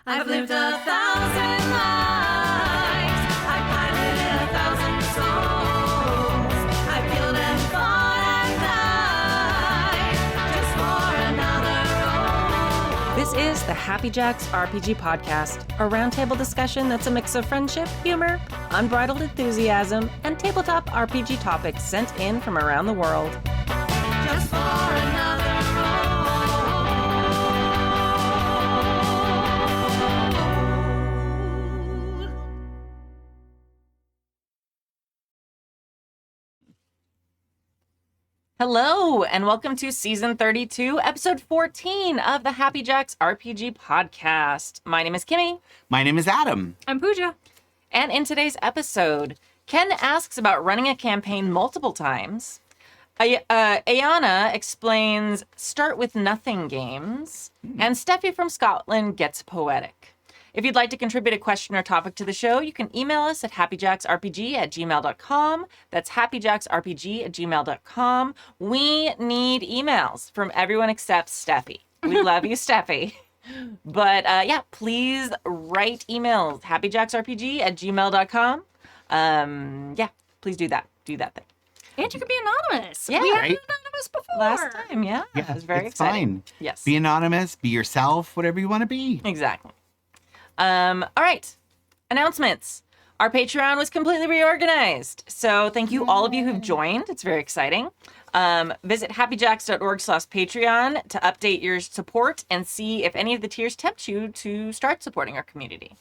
I've lived 1,000 lives. I've piloted 1,000 souls. I've killed and fought and died just for another role. This is the Happy Jacks RPG podcast, a roundtable discussion that's a mix of friendship, humor, unbridled enthusiasm, and tabletop RPG topics sent in from around the world. Just for another role. Hello, and welcome to Season 32, Episode 14 of the Happy Jacks RPG podcast. My name is Kimmy. My name is Adam. I'm Pooja. And in today's episode, Ken asks about running a campaign multiple times. Ayana explains start with nothing games. And Steffi from Scotland gets poetic. If you'd like to contribute a question or topic to the show, you can email us at happyjacksrpg@gmail.com. That's happyjacksrpg@gmail.com. We need emails from everyone except Steffi. We love you, Steffi. But please write emails, happyjacksrpg@gmail.com. Please do that. Do that thing. And you can be anonymous. Yeah, we had right? an anonymous before. Last time, yeah. It was very it's exciting. fine. Yes. Be anonymous, be yourself, whatever you want to be. Exactly. All right. Announcements. Our Patreon was completely reorganized. So thank you all of you who've joined. It's very exciting. Visit happyjacks.org/Patreon to update your support and see if any of the tiers tempt you to start supporting our community.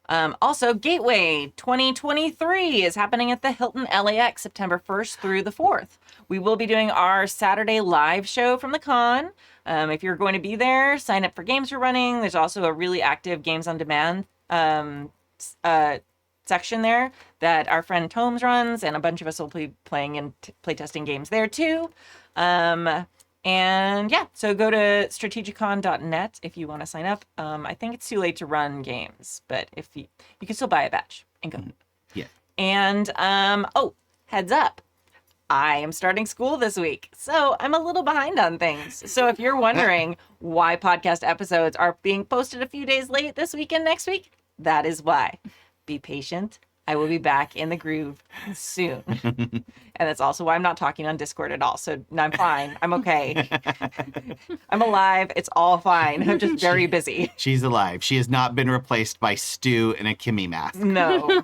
Also, Gateway 2023 is happening at the Hilton LAX September 1st through the 4th. We will be doing our Saturday live show from the con. If you're going to be there, sign up for games we're running. There's also a really active Games on Demand section there that our friend Tomes runs, and a bunch of us will be playing and playtesting games there too. So go to strategicon.net if you want to sign up. I think it's too late to run games, but if you can still buy a batch and go. Yeah. And heads up. I am starting school this week, so I'm a little behind on things. So if you're wondering why podcast episodes are being posted a few days late this week and next week, that is why. Be patient. I will be back in the groove soon. And that's also why I'm not talking on Discord at all. So I'm fine. I'm okay. I'm alive. It's all fine. I'm just very busy. She's alive. She has not been replaced by Stu in a Kimmy mask. No.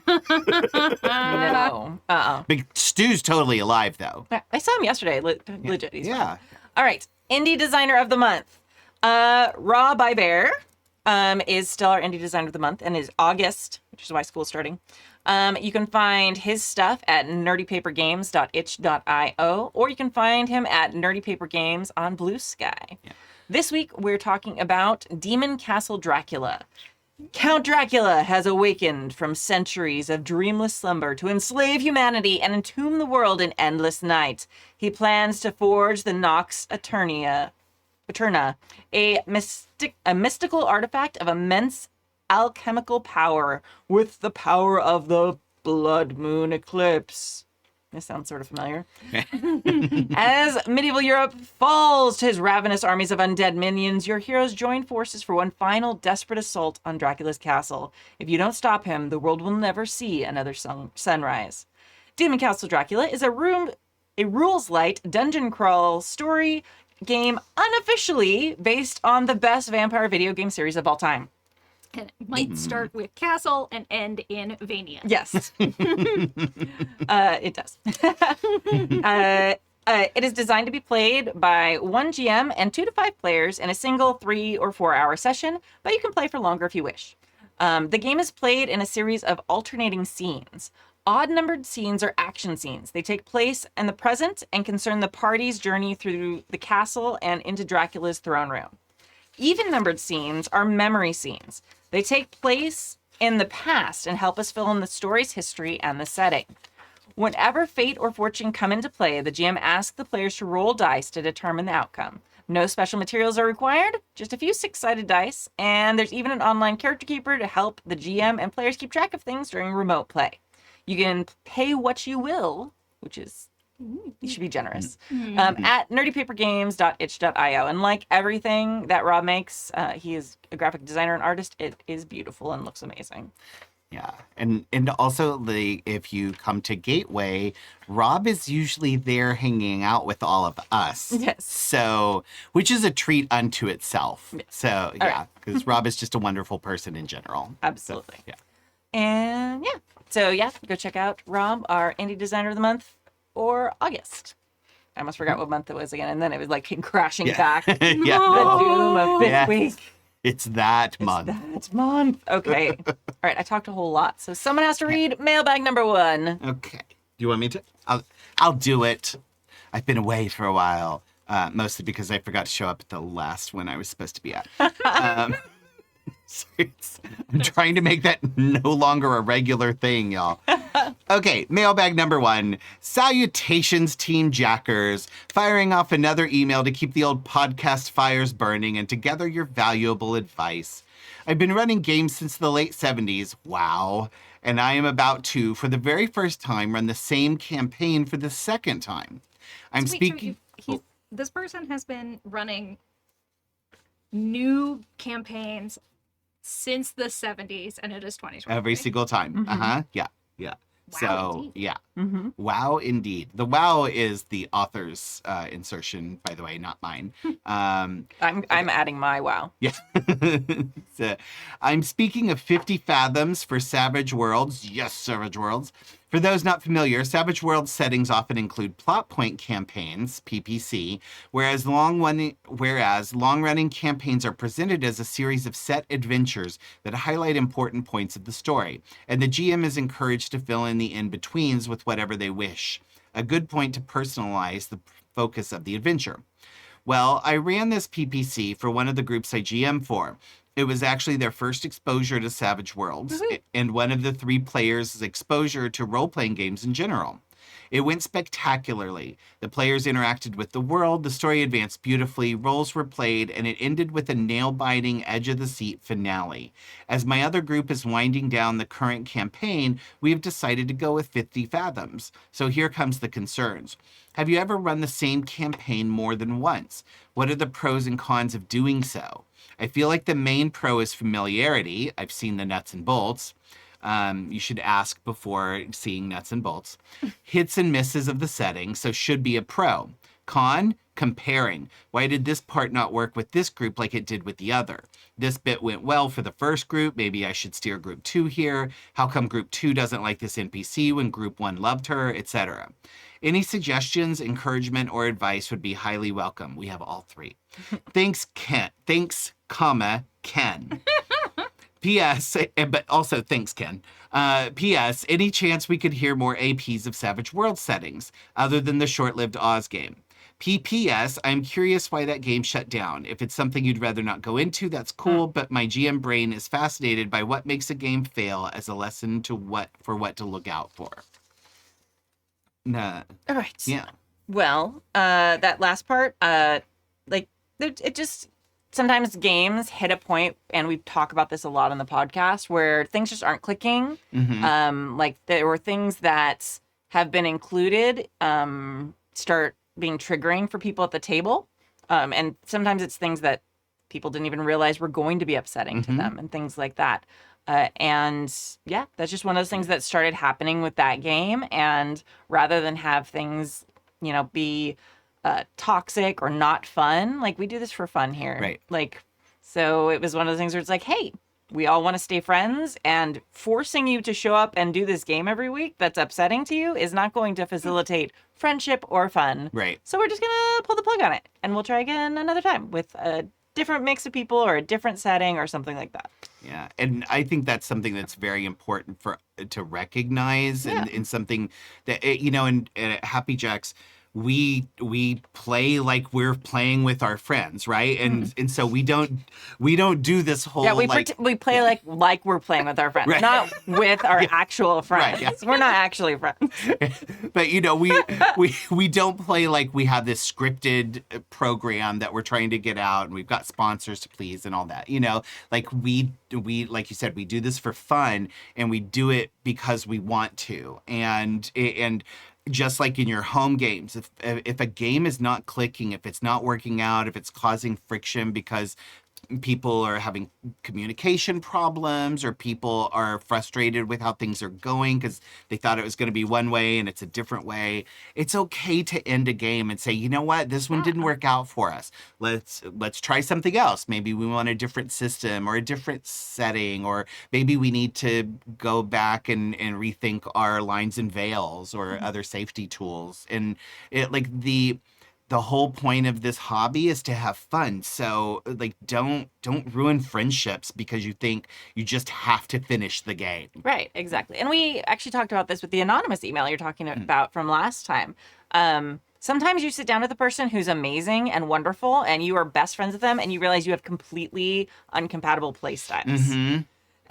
No. Big Stu's totally alive, though. I saw him yesterday. Legit. He's Yeah. fine. All right. Indie Designer of the Month. Raw by Bear is still our Indie Designer of the Month and is August, which is why school's starting. You can find his stuff at nerdypapergames.itch.io, or you can find him at Nerdy Paper Games on Blue Sky. Yeah. This week, we're talking about Demon Castle Dracula. Count Dracula has awakened from centuries of dreamless slumber to enslave humanity and entomb the world in endless night. He plans to forge the Nox Eterna, a mystical artifact of immense alchemical power with the power of the blood moon eclipse. This sounds sort of familiar. As medieval Europe falls to his ravenous armies of undead minions, your heroes join forces for one final desperate assault on Dracula's castle. If you don't stop him, the world will never see another sunrise. Demon Castle Dracula is a rules-light dungeon crawl story game unofficially based on the best vampire video game series of all time. And it might start with castle and end in Vania. Yes. It does. It is designed to be played by one GM and 2 to 5 players in a single 3 or 4 hour session, but you can play for longer if you wish. The game is played in a series of alternating scenes. Odd-numbered scenes are action scenes. They take place in the present and concern the party's journey through the castle and into Dracula's throne room. Even-numbered scenes are memory scenes. They take place in the past and help us fill in the story's history and the setting. Whenever fate or fortune come into play, the GM asks the players to roll dice to determine the outcome. No special materials are required, just a few 6-sided dice, and there's even an online character keeper to help the GM and players keep track of things during remote play. You can pay what you will, which is You should be generous. At nerdypapergames.itch.io. And like everything that Rob makes, he is a graphic designer and artist. It is beautiful and looks amazing. Yeah. And also if you come to Gateway, Rob is usually there hanging out with all of us. Yes. So, which is a treat unto itself. Yes. So, yeah, because Rob is just a wonderful person in general. Absolutely. So, yeah. And yeah. So yeah, go check out Rob, our indie designer of the month for August. I almost forgot what month it was again, and then it was like came crashing back. Yeah. The doom of this Yes. week. It's that month. That month. Okay. All right, I talked a whole lot, so someone has to read mailbag number 1. Okay. Do you want me to? I'll do it. I've been away for a while, mostly because I forgot to show up at the last one I was supposed to be at. So I'm trying to make that no longer a regular thing, y'all. Okay, mailbag number 1. Salutations, Team Jackers. Firing off another email to keep the old podcast fires burning and to gather your valuable advice. I've been running games since the late 70s. Wow. And I am about to, for the very first time, run the same campaign for the second time. I'm Sweet, speaking... this person has been running new campaigns since the 70s, and it is 2020. Every single time. Mhm. Yeah. Wow, So, indeed. yeah. Mm-hmm. Wow, indeed. The wow is the author's insertion, by the way, not mine. I'm adding my wow. Yeah. So, I'm speaking of 50 Fathoms for Savage Worlds. Yes, Savage Worlds. For those not familiar, Savage Worlds settings often include plot point campaigns, PPC, whereas long-running campaigns are presented as a series of set adventures that highlight important points of the story, and the GM is encouraged to fill in the in-betweens with whatever they wish. A good point to personalize the focus of the adventure. Well, I ran this PPC for one of the groups I GM for. It was actually their first exposure to Savage Worlds, and one of the 3 players' exposure to role-playing games in general. It went spectacularly. The players interacted with the world, the story advanced beautifully, roles were played, and it ended with a nail-biting, edge-of-the-seat finale. As my other group is winding down the current campaign, we have decided to go with 50 Fathoms. So here comes the concerns. Have you ever run the same campaign more than once? What are the pros and cons of doing so? I feel like the main pro is familiarity. I've seen the nuts and bolts. You should ask before seeing nuts and bolts. Hits and misses of the setting, so should be a pro. Con, comparing. Why did this part not work with this group like it did with the other? This bit went well for the first group. Maybe I should steer group 2 here. How come group 2 doesn't like this NPC when group 1 loved her, etc.? Any suggestions, encouragement, or advice would be highly welcome. We have all 3. Thanks, Ken. Thanks, Ken. P.S. But also thanks, Ken. P.S. Any chance we could hear more APs of Savage World settings, other than the short-lived Oz game? P.P.S. I'm curious why that game shut down. If it's something you'd rather not go into, that's cool, but my GM brain is fascinated by what makes a game fail as a lesson to what to look out for. Nah. All right. Yeah. Well, that last part, it just sometimes games hit a point, and we talk about this a lot on the podcast, where things just aren't clicking. Mm-hmm. Like there were things that have been included, start being triggering for people at the table, and sometimes it's things that people didn't even realize were going to be upsetting to them, and things like that. And yeah, that's just one of those things that started happening with that game. And rather than have things, be toxic or not fun, like we do this for fun here. Right. Like, so it was one of those things where it's like, hey, we all want to stay friends, and forcing you to show up and do this game every week that's upsetting to you is not going to facilitate friendship or fun. Right. So we're just going to pull the plug on it, and we'll try again another time with a different mix of people or a different setting or something like that. Yeah, and I think that's something that's very important to recognize, and something that and at Happy Jacks, we play like we're playing with our friends, right? And so we don't do this whole we play like we're playing with our friends, Right. not with our actual friends. Right, yeah. We're not actually friends. But we don't play like we have this scripted program that we're trying to get out, and we've got sponsors to please and all that. Like we like you said, we do this for fun, and we do it because we want to, and just like in your home games, if a game is not clicking, if it's not working out, if it's causing friction because people are having communication problems or people are frustrated with how things are going because they thought it was going to be one way and it's a different way, it's okay to end a game and say, you know what, this one didn't work out for us. Let's try something else. Maybe we want a different system or a different setting, or maybe we need to go back and rethink our lines and veils or other safety tools. And it like the whole point of this hobby is to have fun. So like don't ruin friendships because you think you just have to finish the game. Right, exactly. And we actually talked about this with the anonymous email you're talking about from last time. Sometimes you sit down with a person who's amazing and wonderful and you are best friends with them and you realize you have completely uncompatible play styles. Mm-hmm.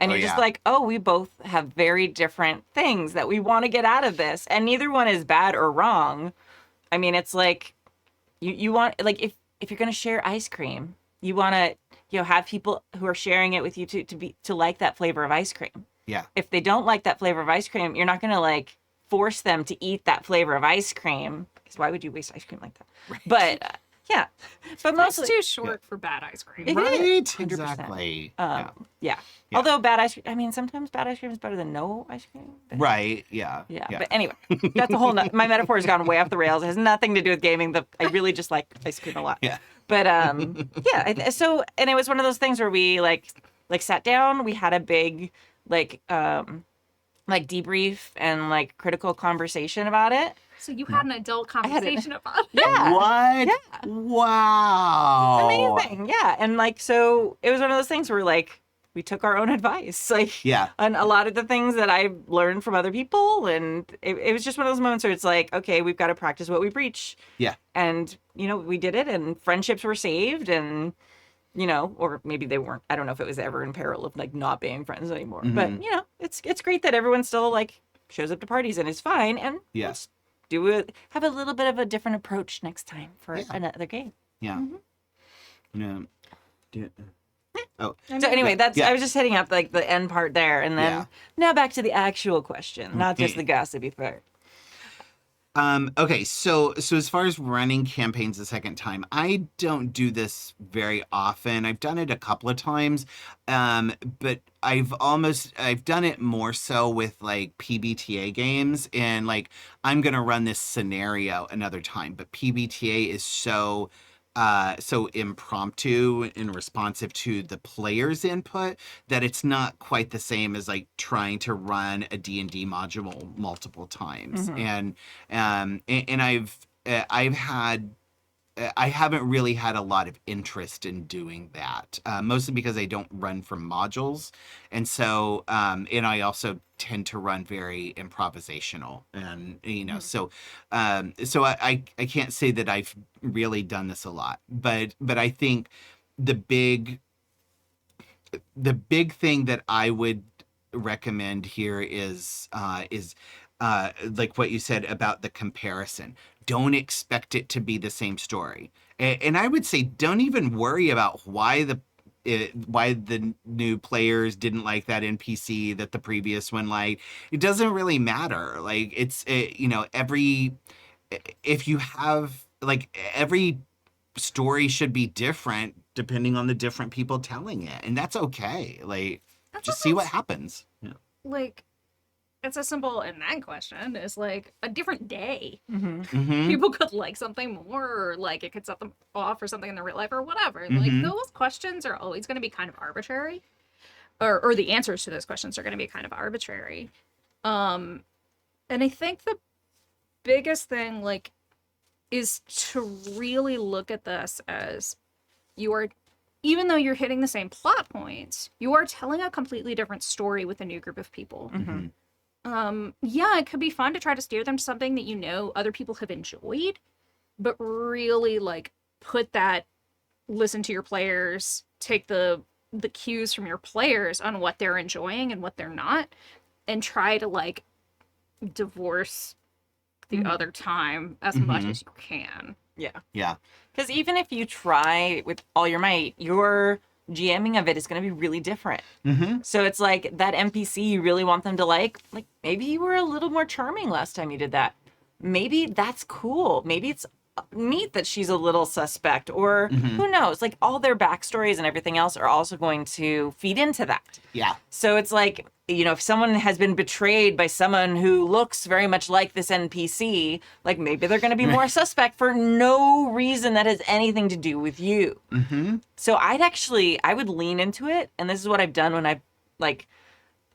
And you're just like, oh, we both have very different things that we want to get out of this. And neither one is bad or wrong. I mean, it's like, you want, like, if you're going to share ice cream, you want to, have people who are sharing it with you to like that flavor of ice cream. Yeah. If they don't like that flavor of ice cream, you're not going to like force them to eat that flavor of ice cream. Because why would you waste ice cream like that? Right. But yeah, but mostly It's too short for bad ice cream. It Right, is, 100%. exactly. Yeah. Although bad ice cream, I mean, sometimes bad ice cream is better than no ice cream. But Right, yeah. But anyway, that's a whole my metaphor has gone way off the rails. It has nothing to do with gaming. I really just like ice cream a lot. Yeah. But so, and it was one of those things where we like sat down, we had a big like debrief and like critical conversation about it. So you had an adult conversation about it. Yeah. What? Yeah. Wow. Amazing. Yeah. And like, so it was one of those things where like we took our own advice, like, Yeah. on a lot of the things that I learned from other people. And it was just one of those moments where it's like, okay, we've got to practice what we preach. Yeah. And, we did it and friendships were saved and, or maybe they weren't. I don't know if it was ever in peril of like not being friends anymore. But, it's great that everyone still like shows up to parties and is fine. And Yes. have a little bit of a different approach next time for another game. Yeah. Oh. So anyway, I was just hitting up like the end part there, and then now back to the actual question, not just the gossipy part. Okay, so as far as running campaigns the second time, I don't do this very often. I've done it a couple of times, but I've done it more so with like PBTA games, and like I'm gonna run this scenario another time, but PBTA is so impromptu and responsive to the player's input that it's not quite the same as like trying to run a D&D module multiple times. And I haven't really had a lot of interest in doing that, mostly because I don't run from modules. And so, and I also tend to run very improvisational, and, so I can't say that I've really done this a lot, but I think the big thing that I would recommend here is like what you said about the comparison. Don't expect it to be the same story. And I would say don't even worry about why the new players didn't like that NPC that the previous one liked. It doesn't really matter. Like every story should be different depending on the different people telling it. And that's okay. Like just see what happens. Yeah. Like, it's as simple in that question is like a different day. Mm-hmm. People could like something more, or like it could set them off or something in their real life or whatever. Like those questions are always going to be kind of arbitrary, or the answers to those questions are going to be kind of arbitrary. And I think the biggest thing like is to really look at this as even though you're hitting the same plot points, you are telling a completely different story with a new group of people. It could be fun to try to steer them to something that other people have enjoyed, but really like listen to your players, take the cues from your players on what they're enjoying and what they're not, and try to like divorce the other time as much as you can. Yeah. Because even if you try with all your might, your GMing of it is going to be really different. So it's like that NPC you really want them to like maybe you were a little more charming last time you did that. maybe that's cool. Maybe it's neat that she's a little suspect, or who knows? Like, all their backstories and everything else are also going to feed into that. Yeah. So it's like, you know, if someone has been betrayed by someone who looks very much like this NPC, like, maybe they're going to be more suspect for no reason that has anything to do with you. So I would lean into it. And this is what I've done when I've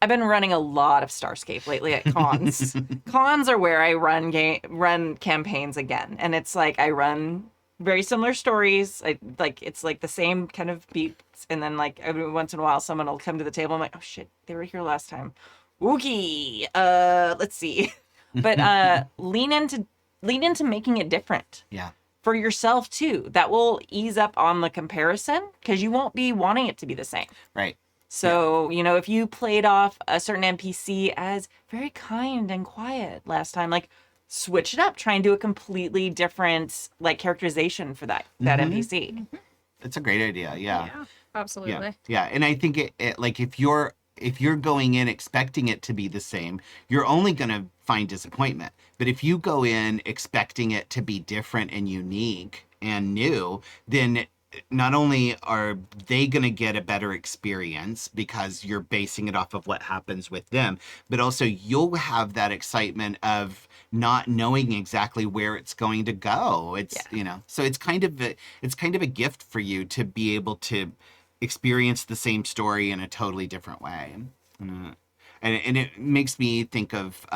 been running a lot of Starscape lately at cons. Cons are where I run campaigns again. And it's like, I run very similar stories. It's like the same kind of beats. And then, like, every once in a while, someone will come to the table. I'm like, oh shit, they were here last time. Oogie. Let's see. But lean into making it different. Yeah. For yourself too. That will ease up on the comparison, because you won't be wanting it to be the same. Right. So, you know, if you played off a certain NPC as very kind and quiet last time, like, switch it up. Try and do a completely different, like, characterization for that NPC. It's a great idea. Yeah. Yeah, absolutely. Yeah. And I think it like, if you're going in expecting it to be the same, you're only going to find disappointment. But if you go in expecting it to be different and unique and new, then not only are they going to get a better experience because you're basing it off of what happens with them, but also you'll have that excitement of not knowing exactly where it's going to go. It's, you know, so it's kind of a gift for you to be able to experience the same story in a totally different way. And it makes me think of,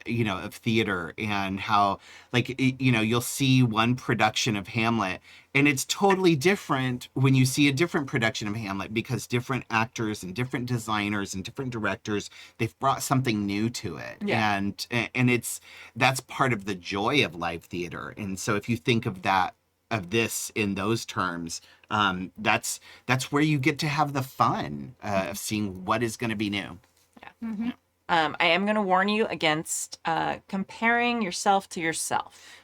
you know, of theater and how, like, you know, you'll see one production of Hamlet and it's totally different when you see a different production of Hamlet, because different actors and different designers and different directors, they've brought something new to it. Yeah. And that's part of the joy of live theater. And so if you think of this in those terms, that's where you get to have the fun of seeing what is going to be new. I am going to warn you against comparing yourself to yourself.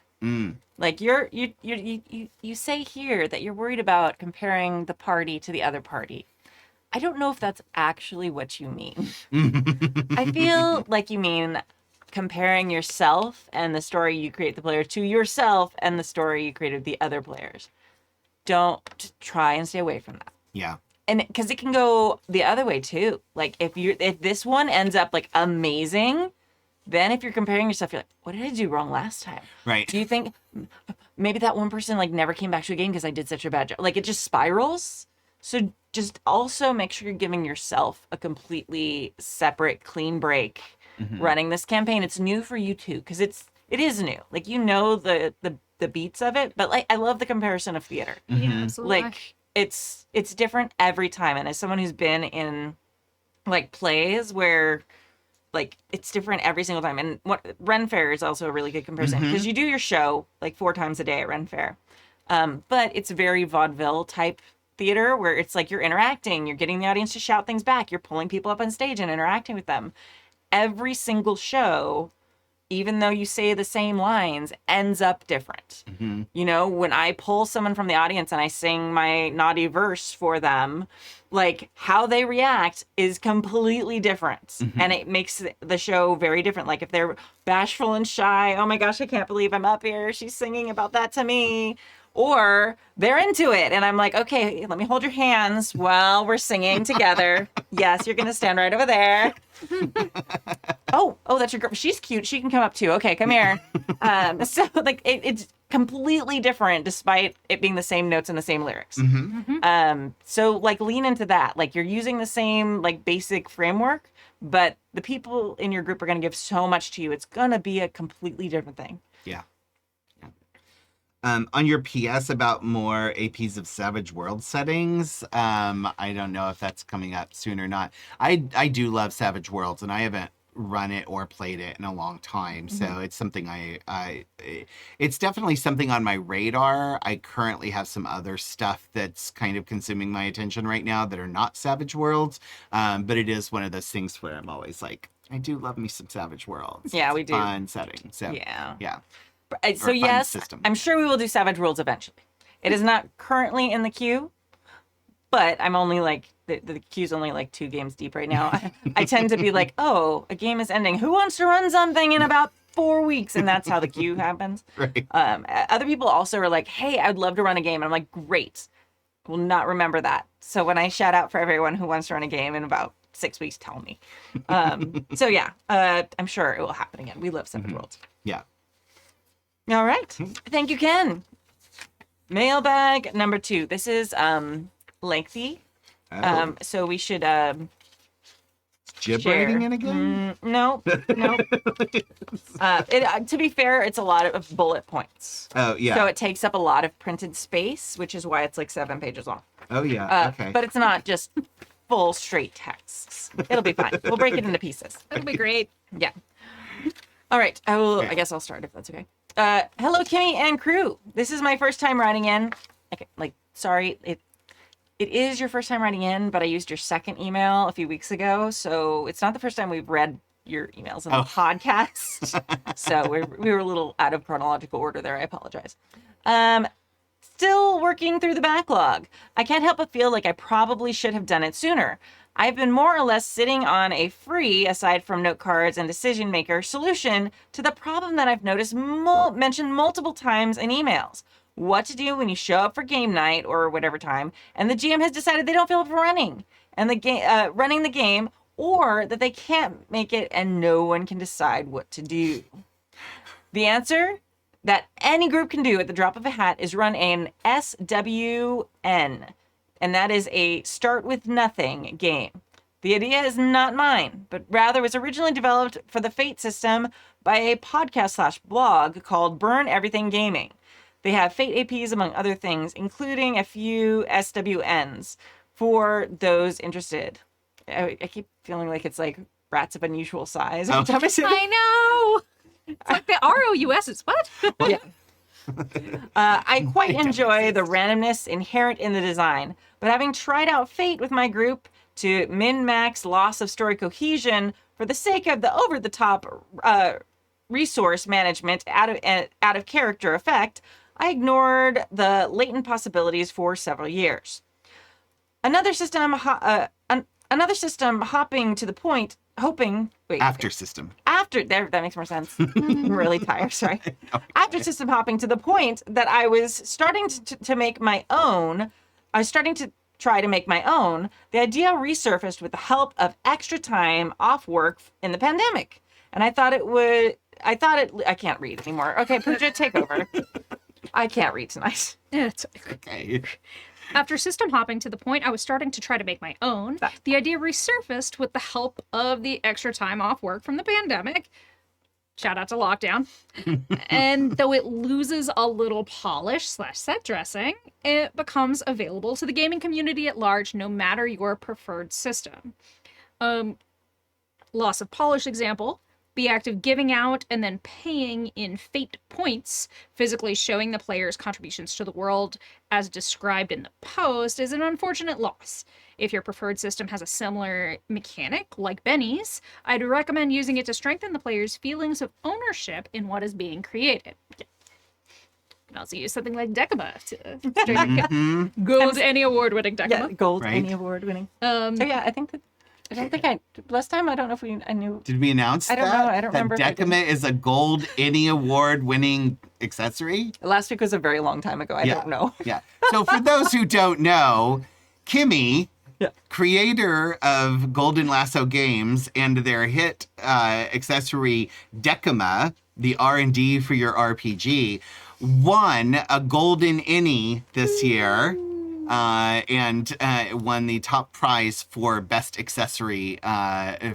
Like, you say here that you're worried about comparing the party to the other party. I don't know if that's actually what you mean. I feel like you mean comparing yourself and the story you create the player to yourself and the story you created the other players. Don't try and stay away from that. Yeah. And because it can go the other way too. Like, if this one ends up, like, amazing, then if you're comparing yourself, you're like, what did I do wrong last time? Right. Do you think maybe that one person, like, never came back to a game because I did such a bad job? Like, it just spirals. So just also make sure you're giving yourself a completely separate, clean break running this campaign. It's new for you too, because it is new. Like, you know the beats of it, but, like, I love the comparison of theater. Yeah, absolutely. Like, it's different every time. And as someone who's been in, like, plays where, like, it's different every single time. And Ren Fair is also a really good comparison, because you do your show like 4 times a day at Ren Fair. But it's very vaudeville type theater where it's like you're interacting, you're getting the audience to shout things back, you're pulling people up on stage and interacting with them. Every single show, even though you say the same lines, ends up different. You know, when I pull someone from the audience and I sing my naughty verse for them, like, how they react is completely different. And it makes the show very different. Like, if they're bashful and shy, oh my gosh, I can't believe I'm up here, she's singing about that to me. Or they're into it and I'm like, okay, let me hold your hands while we're singing together. Yes, you're gonna stand right over there. Oh, that's your girl. She's cute. She can come up too. Okay, come here. So, like, it's completely different despite it being the same notes and the same lyrics. So, like, lean into that. Like, you're using the same, like, basic framework, but the people in your group are going to give so much to you. It's going to be a completely different thing. Yeah. On your PS about more APs of Savage World settings, I don't know if that's coming up soon or not. I do love Savage Worlds, and I haven't run it or played it in a long time, so it's something it's definitely something on my radar. I currently have some other stuff that's kind of consuming my attention right now that are not Savage Worlds, but it is one of those things where I'm always like, I do love me some Savage Worlds. Yeah, it's we a do. fun setting. So yeah. So fun yes, system. I'm sure we will do Savage Worlds eventually. It is not currently in the queue, but I'm only like, the queue's only like 2 games deep right now. I tend to be like, oh, a game is ending. Who wants to run something in about 4 weeks, and that's how the queue happens. Right. Other people also are like, hey, I'd love to run a game. And I'm like, great. Will not remember that. So when I shout out for everyone who wants to run a game in about 6 weeks, tell me. So yeah, I'm sure it will happen again. We love Savage Worlds. Yeah. All right. Thank you, Ken. Mailbag number 2. This is lengthy. Oh. So we should Gibbering share. in again? No. To be fair, it's a lot of bullet points. Oh, yeah. So it takes up a lot of printed space, which is why it's like 7 pages long. Oh, yeah. Okay. But it's not just full straight texts. It'll be fine. We'll break it into pieces. That'll be great. Yeah. All right. I guess I'll start if that's okay. Hello, Kimmy and crew. This is my first time writing in. Okay, sorry. It is your first time writing in, but I used your second email a few weeks ago, so it's not the first time we've read your emails in the podcast. So we were a little out of chronological order there. I apologize. Still working through the backlog. I can't help but feel like I probably should have done it sooner. I've been more or less sitting on a free, aside from note cards and decision maker, solution to the problem that I've noticed mentioned multiple times in emails. What to do when you show up for game night or whatever time, and the GM has decided they don't feel up for running the game, or that they can't make it and no one can decide what to do. The answer that any group can do at the drop of a hat is run an SWN, and that is a start with nothing game. The idea is not mine, but rather was originally developed for the Fate system by a podcast/blog called Burn Everything Gaming. They have Fate APs, among other things, including a few SWNs for those interested. I keep feeling like it's like Rats of Unusual Size. Every time I say I know. It's like the ROUSs. What? Yeah. I quite enjoy the randomness inherent in the design, but having tried out Fate with my group to min-max loss of story cohesion for the sake of the over-the-top resource management out of character effect, I ignored the latent possibilities for several years. Another system hopping to the point, After system. After there, that makes more sense. I'm really tired. Sorry. After system hopping to the point that I was starting to make my own. I was starting to try to make my own. The idea resurfaced with the help of extra time off work in the pandemic, and I thought I can't read anymore. Okay, Pooja, take over. I can't read tonight. It's Okay. After system hopping to the point I was starting to try to make my own, the idea resurfaced with the help of the extra time off work from the pandemic. Shout out to lockdown. And though it loses a little polish/set dressing, it becomes available to the gaming community at large, no matter your preferred system. Loss of polish example. The act of giving out and then paying in Fate points, physically showing the player's contributions to the world as described in the post, is an unfortunate loss. If your preferred system has a similar mechanic, like Benny's, I'd recommend using it to strengthen the player's feelings of ownership in what is being created. You can also use something like Decima to strengthen Gold Annie Award-winning Decima. Yeah, gold Right. Annie Award winning. So yeah, I don't think last time I don't know if I knew. Did we announce I don't that? know. I don't remember if I That Decima is a gold Annie Award winning accessory? Last week was a very long time ago. I don't know. Yeah. So for those who don't know, Kimmy, creator of Golden Lasso Games and their hit accessory Decima, the R&D for your RPG, won a Golden Innie this year. And won the top prize for best accessory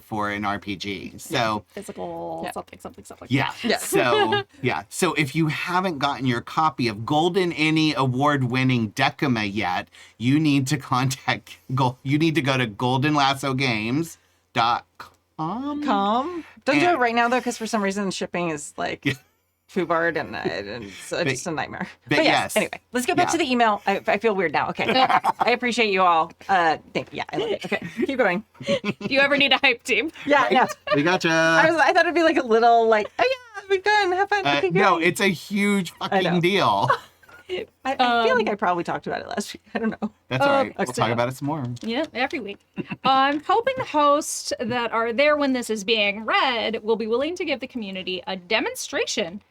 for an RPG. So Physical something. yeah. So if you haven't gotten your copy of Golden Innie award-winning Decima yet, you need to go to goldenlassogames.com. Don't do it right now though, because for some reason shipping is like FUBARD and it's just a nightmare. But yes. Anyway, let's get back to the email. I feel weird now. Okay. I appreciate you all. Thank you. Yeah, I love it. Okay, keep going. If you ever need a hype team. Yeah. We gotcha. I thought it'd be like a little like, oh yeah, we're done. Have fun. Okay, no, great. it's a huge fucking deal. I feel like I probably talked about it last week. I don't know. That's all right. We'll okay. talk about it some more. Yeah, every week. I'm hoping the hosts that are there when this is being read will be willing to give the community a demonstration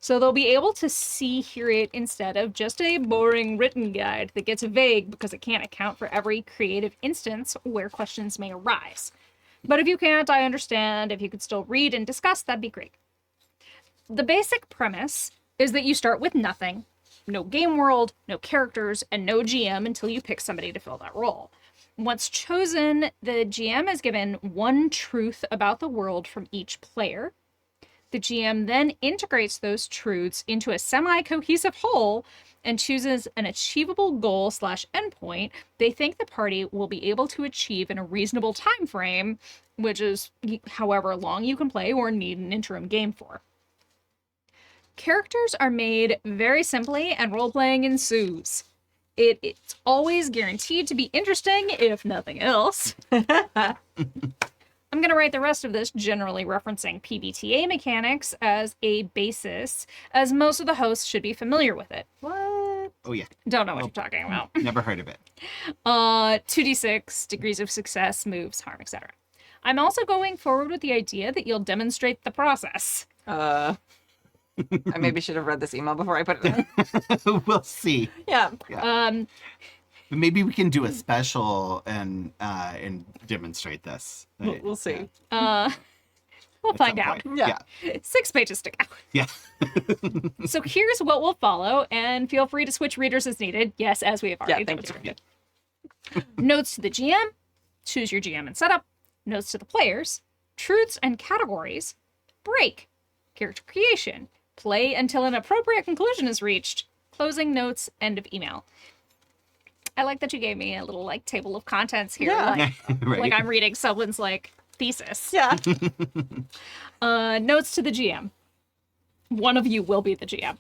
so they'll be able to hear it instead of just a boring written guide that gets vague because it can't account for every creative instance where questions may arise. But if you can't, I understand. If you could still read and discuss, that'd be great. The basic premise is that you start with nothing. No game world, no characters, and no GM until you pick somebody to fill that role. Once chosen, the GM is given one truth about the world from each player. The GM then integrates those truths into a semi-cohesive whole and chooses an achievable goal/endpoint they think the party will be able to achieve in a reasonable time frame, which is however long you can play or need an interim game for. Characters are made very simply, and role-playing ensues. It's always guaranteed to be interesting, if nothing else. I'm going to write the rest of this generally referencing PBTA mechanics as a basis, as most of the hosts should be familiar with it. What? Oh, yeah. Don't know what you're talking about. Never heard of it. 2d6, degrees of success, moves, harm, etc. I'm also going forward with the idea that you'll demonstrate the process. I maybe should have read this email before I put it in. We'll see. Yeah. But maybe we can do a special and demonstrate this. We'll see. We'll find out. Yeah. 6 pages to go. Yeah. So here's what will follow, and feel free to switch readers as needed. Yes, as we have already Thank you. demonstrated. Notes to the GM, choose your GM and setup. Notes to the players, truths and categories, break, character creation, play until an appropriate conclusion is reached, closing notes, end of email. I like that you gave me a little like table of contents here, Yeah. Right. like I'm reading someone's like thesis. Yeah. Notes to the GM. One of you will be the GM.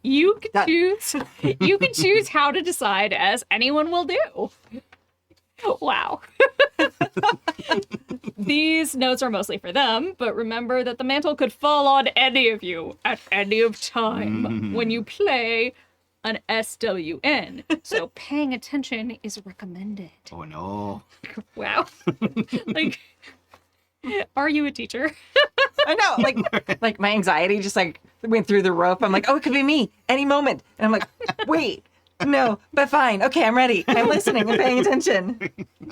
You can choose how to decide, as anyone will do. Wow. These notes are mostly for them, but remember that the mantle could fall on any of you at any of time when you play an SWN. So paying attention is recommended. Oh, no. Wow. Like, are you a teacher? I know. Like my anxiety just like went through the roof. I'm like, oh, it could be me any moment. And I'm like, wait, no, but fine. Okay, I'm ready. I'm listening and paying attention.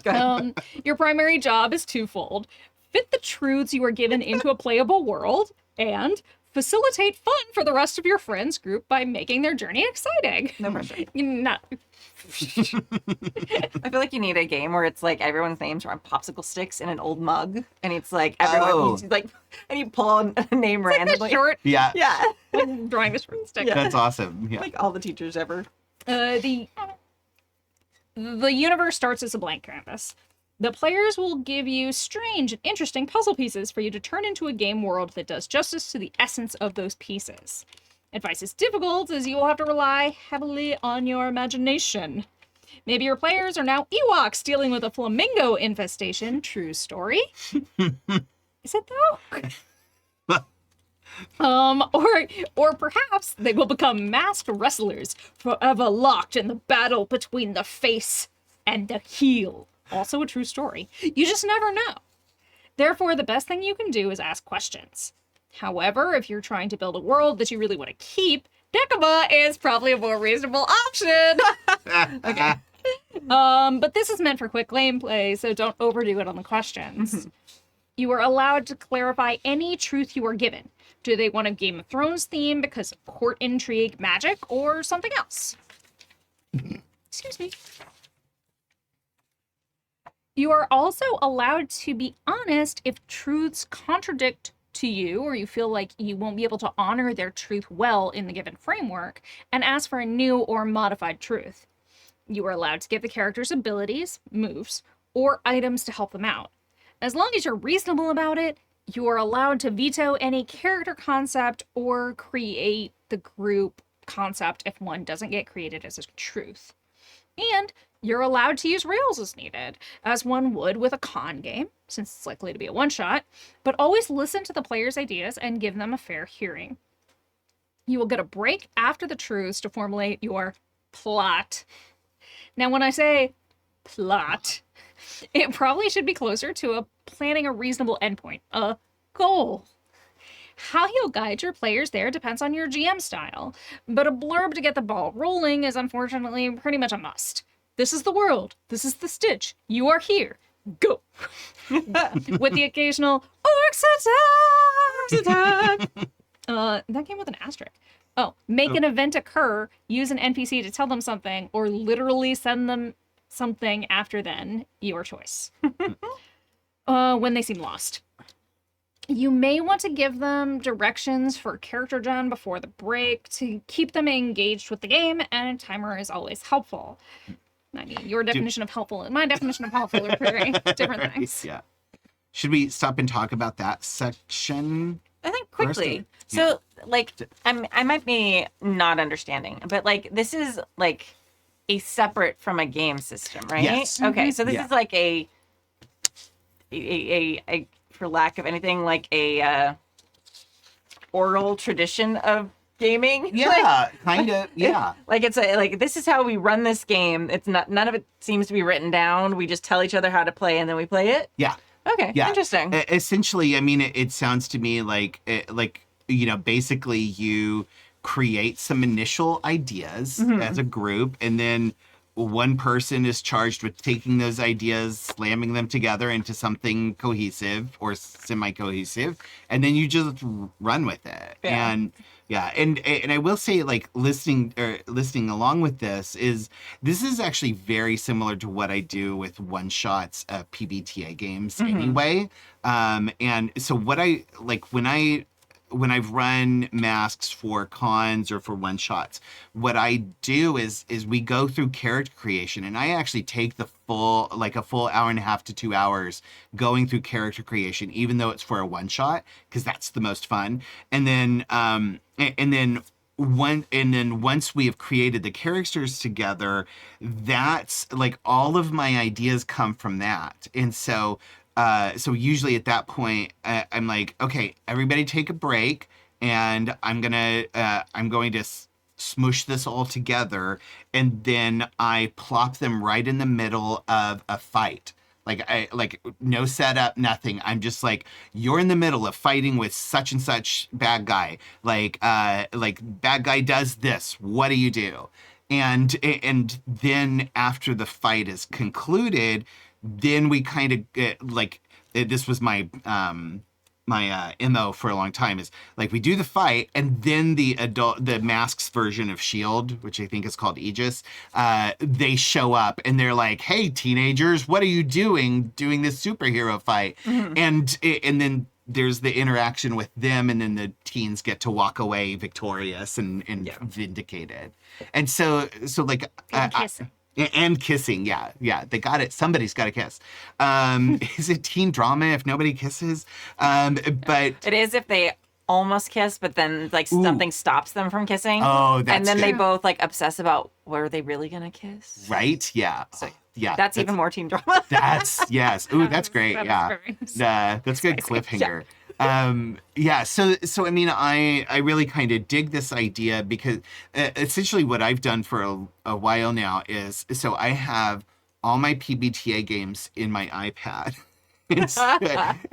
Go ahead. Your primary job is twofold. Fit the truths you are given into a playable world, and facilitate fun for the rest of your friends group by making their journey exciting. No pressure. Not. I feel like you need a game where it's like everyone's names are on popsicle sticks in an old mug, and it's like everyone like, and you pull a name randomly. Short. Yeah. Yeah, Drawing this from stick. Yeah. That's awesome. Yeah. like all the teachers ever. The universe starts as a blank canvas. The players will give you strange and interesting puzzle pieces for you to turn into a game world that does justice to the essence of those pieces. Advice is difficult, as you will have to rely heavily on your imagination. Maybe your players are now Ewoks dealing with a flamingo infestation. True story. Is it though? Or perhaps they will become masked wrestlers, forever locked in the battle between the face and the heel. Also a true story. You just never know. Therefore, the best thing you can do is ask questions. However, if you're trying to build a world that you really want to keep, Decima is probably a more reasonable option. Okay. But this is meant for quick gameplay, so don't overdo it on the questions. You are allowed to clarify any truth you are given. Do they want a Game of Thrones theme because of court intrigue, magic, or something else? Excuse me. You are also allowed to be honest if truths contradict to you, or you feel like you won't be able to honor their truth well in the given framework, and ask for a new or modified truth. You are allowed to give the characters abilities, moves, or items to help them out. As long as you're reasonable about it, you are allowed to veto any character concept or create the group concept if one doesn't get created as a truth. And you're allowed to use rails as needed, as one would with a con game, since it's likely to be a one-shot, but always listen to the players' ideas and give them a fair hearing. You will get a break after the truce to formulate your plot. Now, when I say plot, it probably should be closer to planning a reasonable endpoint, a goal. How you'll guide your players there depends on your GM style, but a blurb to get the ball rolling is unfortunately pretty much a must. This is the world. This is the Stitch. You are here. Go. With the occasional orcs attack. That came with an asterisk. Oh, make an event occur, use an NPC to tell them something, or literally send them something after then. Your choice. When they seem lost. You may want to give them directions for character gen before the break to keep them engaged with the game, and a timer is always helpful. I mean, your definition of helpful and my definition of helpful are very different things. Yeah. Should we stop and talk about that section? I think quickly. First? So, like, I might be not understanding, but like, this is like a separate from a game system, right? Yes. Okay, so this Yeah. is like a for lack of anything, like a oral tradition of gaming. Yeah, kind of. Yeah. Like it's this is how we run this game. It's not, none of it seems to be written down. We just tell each other how to play and then we play it. Yeah. Okay. Yeah. Interesting. Essentially, I mean, it sounds to me like basically you create some initial ideas as a group, and then one person is charged with taking those ideas, slamming them together into something cohesive or semi-cohesive, and then you just run with it. Yeah. And I will say, like, listening along with this is actually very similar to what I do with one-shots of PBTA games anyway. And so what I like when I've run masks for cons or for one shots, what I do is we go through character creation, and I actually take a full hour and a half to 2 hours going through character creation, even though it's for a one shot, because that's the most fun. And then once we have created the characters together, that's like all of my ideas come from that. And so usually at that point, I'm like, okay, everybody take a break, and I'm going to smoosh this all together, and then I plop them right in the middle of a fight. Like no setup, nothing. I'm just like, you're in the middle of fighting with such and such bad guy. Like bad guy does this. What do you do? And then after the fight is concluded, then we kind of get, like, this was my MO for a long time, is like, we do the fight, and then the masks version of S.H.I.E.L.D., which I think is called Aegis, they show up and they're like, hey, teenagers, what are you doing this superhero fight? And then there's the interaction with them, and then the teens get to walk away victorious and vindicated. And so like, Kissing. and kissing, yeah, they got it. Somebody's got to kiss. Is it teen drama if nobody kisses? But It is if they almost kiss, but then like something stops them from kissing. Oh, that's and then they good. both like obsess about, were they really gonna kiss? right, yeah, yeah. That's even more teen drama. That's yes. Ooh, that's great. That was Yeah, very that's good cliffhanger. So I mean, I really kind of dig this idea, because essentially what I've done for a while now is, so I have all my PBTA games in my iPad.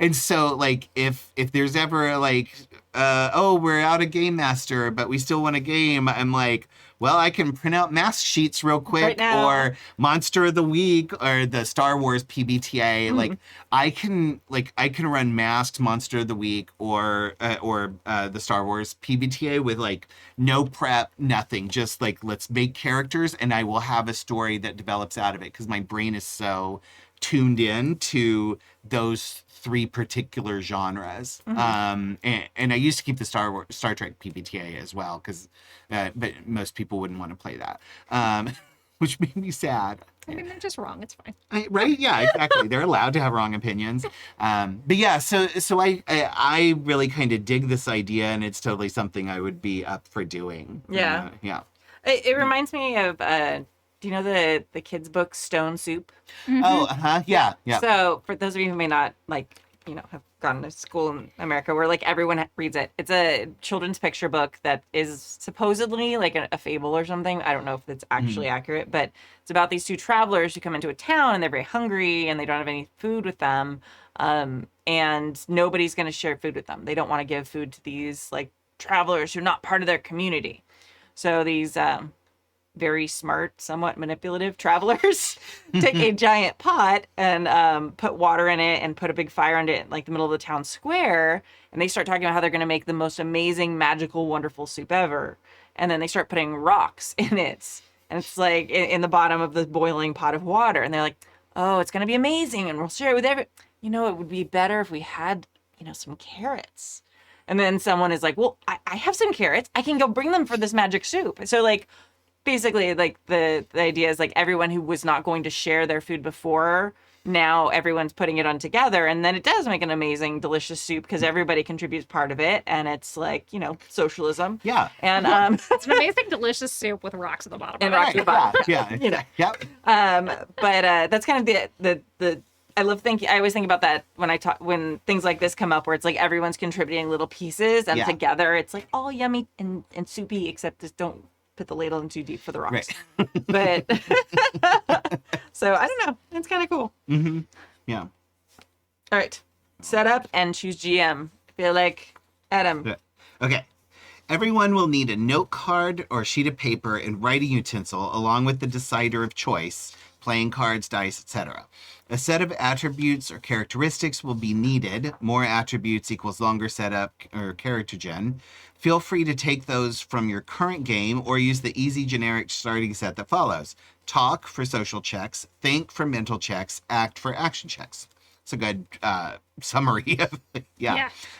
And so like, if there's ever like, we're out of Game Master, but we still want a game, I'm like, well, I can print out mask sheets real quick, Right now. or Monster of the Week, or the Star Wars PBTA. Like, I can run masks, Monster of the Week, or the Star Wars PBTA with like no prep, nothing. Just like, let's make characters, and I will have a story that develops out of it, because my brain is so tuned in to those three particular genres. And I used to keep the Star Trek PBTA as well, because but most people wouldn't want to play that, which made me sad. I mean, they're just wrong. It's fine. Right? Yeah, exactly. They're allowed to have wrong opinions. But yeah, so I really kind of dig this idea, and it's totally something I would be up for doing. Yeah. Yeah. It reminds me of do you know the kids book Stone Soup? Oh, yeah, yeah. So for those of you who may not like have gone to school in America where like everyone reads it. It's a children's picture book that is supposedly like a fable or something. I don't know if it's actually accurate, but it's about these two travelers who come into a town and they're very hungry and they don't have any food with them. And nobody's going to share food with them. They don't want to give food to these like travelers who are not part of their community. So these very smart, somewhat manipulative travelers take a giant pot and put water in it and put a big fire under it in like the middle of the town square. And they start talking about how they're going to make the most amazing, magical, wonderful soup ever. And then they start putting rocks in it. And it's like in the bottom of the boiling pot of water. And they're like, oh, it's going to be amazing. And we'll share it with everyone. It would be better if we had, some carrots. And then someone is like, well, I have some carrots. I can go bring them for this magic soup. So like, basically, like the idea is like everyone who was not going to share their food before, now everyone's putting it on together, and then it does make an amazing, delicious soup because everybody contributes part of it, and it's like socialism. Yeah. And It's an amazing, delicious soup with rocks at the bottom. And rocks at the bottom. Yeah. Yep. But that's kind of the I always think about that when things like this come up where it's like everyone's contributing little pieces and together it's like all yummy and soupy, except just don't put the ladle in too deep for the rocks. Right. But so I don't know. It's kind of cool. Mm-hmm. Yeah. All right. Set up and choose GM. I feel like Adam. Okay. Everyone will need a note card or sheet of paper and writing utensil along with the decider of choice, playing cards, dice, etc. A set of attributes or characteristics will be needed. More attributes equals longer setup or character gen. Feel free to take those from your current game or use the easy generic starting set that follows. Talk for social checks, think for mental checks, act for action checks. It's a good summary of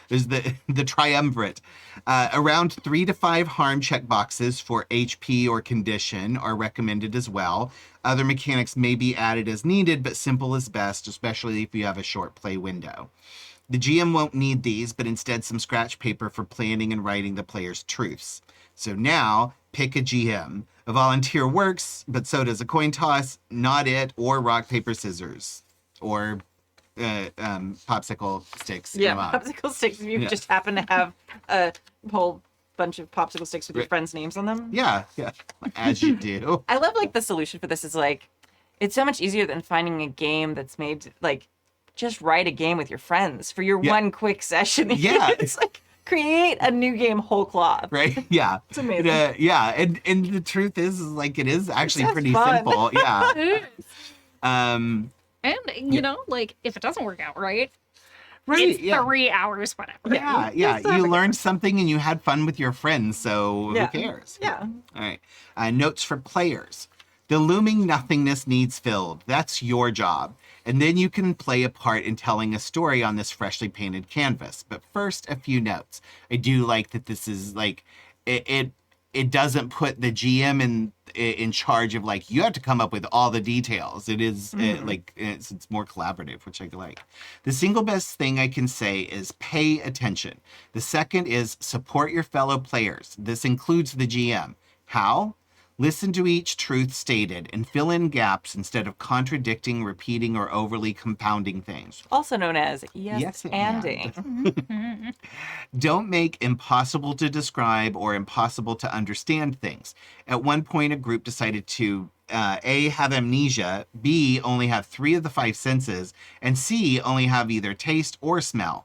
There's the triumvirate. Around 3 to 5 harm check boxes for HP or condition are recommended as well. Other mechanics may be added as needed, but simple is best, especially if you have a short play window. The GM won't need these, but instead some scratch paper for planning and writing the player's truths. So now, pick a GM. A volunteer works, but so does a coin toss, not it, or rock, paper, scissors. Or popsicle sticks. Popsicle sticks if you just happen to have a whole bunch of popsicle sticks with your friends' names on them. Yeah, as you do. I love like the solution for this is like, it's so much easier than finding a game that's made like, just write a game with your friends for your one quick session. Yeah. It's like create a new game whole cloth. Right? Yeah. It's amazing. And the truth is like it is actually pretty fun. simple. Yeah. It is. And like if it doesn't work out right, it's 3 hours, whatever. Yeah. You learned something and you had fun with your friends, so who cares? Yeah. All right. Notes for players. The looming nothingness needs filled. That's your job. And then you can play a part in telling a story on this freshly painted canvas. But first, a few notes. I do like that this is like, it doesn't put the GM in charge of like, you have to come up with all the details. It is it's more collaborative, which I like. The single best thing I can say is pay attention. The second is support your fellow players. This includes the GM. How? Listen to each truth stated and fill in gaps instead of contradicting, repeating, or overly compounding things. Also known as yes-anding. Don't make impossible to describe or impossible to understand things. At one point, a group decided to A, have amnesia, B, only have 3 of the 5 senses, and C, only have either taste or smell.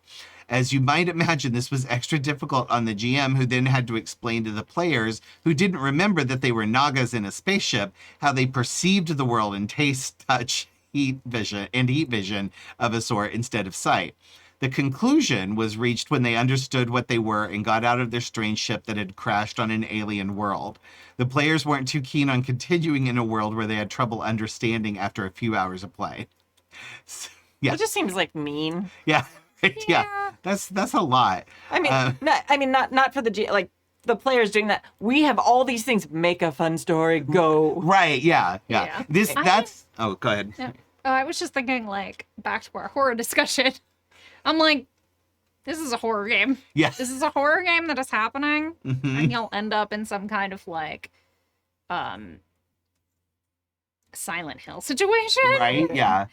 As you might imagine, this was extra difficult on the GM, who then had to explain to the players who didn't remember that they were Nagas in a spaceship, how they perceived the world in taste, touch, heat vision of a sort instead of sight. The conclusion was reached when they understood what they were and got out of their strange ship that had crashed on an alien world. The players weren't too keen on continuing in a world where they had trouble understanding after a few hours of play. So, It just seems like mean. Yeah. That's a lot. I mean, not for the like the players doing that. We have all these things. Make a fun story. Go. Right. Yeah. Go ahead. Yeah. I was just thinking, like, back to our horror discussion. I'm like, this is a horror game. Yeah. This is a horror game that is happening, Mm-hmm. and you'll end up in some kind of like, Silent Hill situation. Right. Yeah.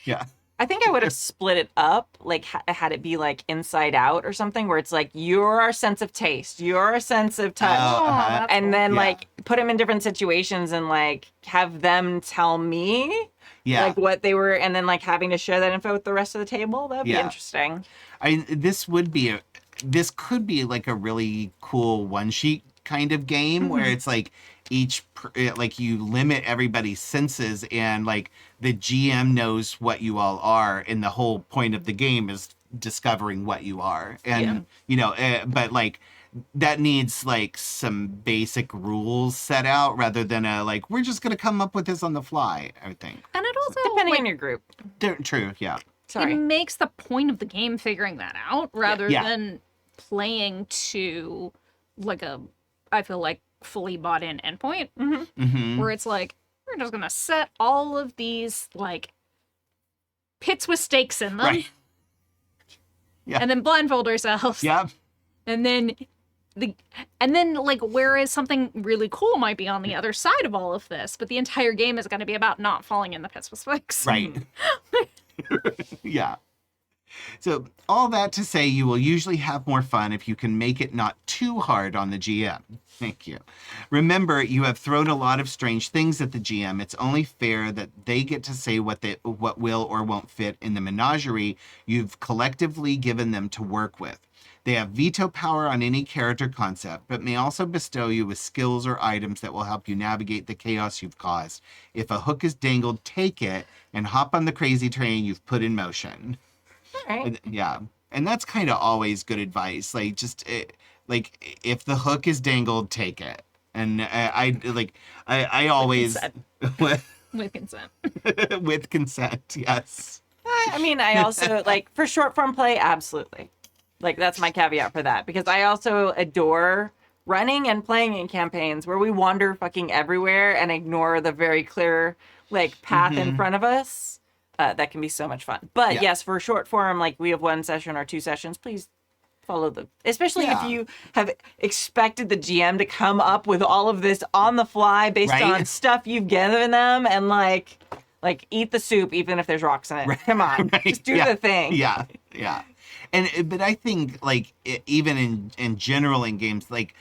I think I would have split it up, like had it be like Inside Out or something, where it's like you're our sense of taste, you're our sense of touch, Uh-huh. and then Yeah. like put them in different situations and like have them tell me Yeah. like what they were, and then like having to share that info with the rest of the table. That'd be Yeah. interesting. This could be like a really cool one sheet kind of game where it's like like you limit everybody's senses and like the GM knows what you all are, and the whole point of the game is discovering what you are. And but like that needs like some basic rules set out rather than like we're just gonna come up with this on the fly, I think. And it also Depending like, on your group. True, yeah. Sorry. it makes the point of the game figuring that out rather Yeah. than playing to like I feel like fully bought in endpoint Mm-hmm. where it's like we're just gonna set all of these like pits with stakes in them Right. Yeah. and then blindfold ourselves Yeah. and then like whereas something really cool might be on the other side of all of this, but the entire game is going to be about not falling in the pits with stakes. Right. Yeah. So all that to say, you will usually have more fun if you can make it not too hard on the GM. Thank you. Remember, you have thrown a lot of strange things at the GM. It's only fair that they get to say what will or won't fit in the menagerie you've collectively given them to work with. They have veto power on any character concept, but may also bestow you with skills or items that will help you navigate the chaos you've caused. If a hook is dangled, take it and hop on the crazy train you've put in motion. All right. Yeah. And that's kind of always good advice. Like, just, like, if the hook is dangled, take it. And I always... With consent. With consent, yes. I mean, I also like for short form play, absolutely. Like that's my caveat for that, because I also adore running and playing in campaigns where we wander fucking everywhere and ignore the very clear like path in front of us. That can be so much fun. But yes, for short form, like we have 1 session or 2 sessions, please follow the, especially if you have expected the GM to come up with all of this on the fly based on stuff you've given them, and like eat the soup even if there's rocks in it. Come on, just do the thing. Yeah. But I think like even in general in games, like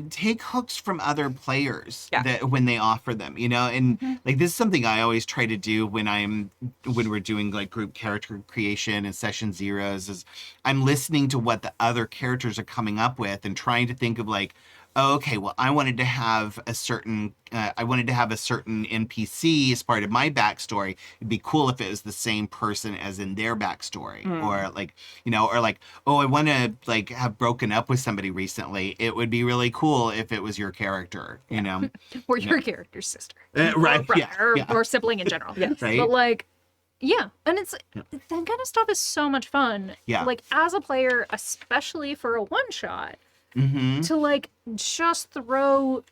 take hooks from other players that when they offer them, and like this is something I always try to do when we're doing like group character creation and session zeros, is I'm listening to what the other characters are coming up with and trying to think of like, oh, okay, well, I wanted to have a certain NPC as part of my backstory. It'd be cool if it was the same person as in their backstory, or like, or like, oh, I want to like have broken up with somebody recently. It would be really cool if it was your character, Or your character's sister. right? Or sibling in general. Yes. Right. But like, yeah, and it's that kind of stuff is so much fun. Yeah. Like as a player, especially for a one shot. Mm-hmm. To like just throw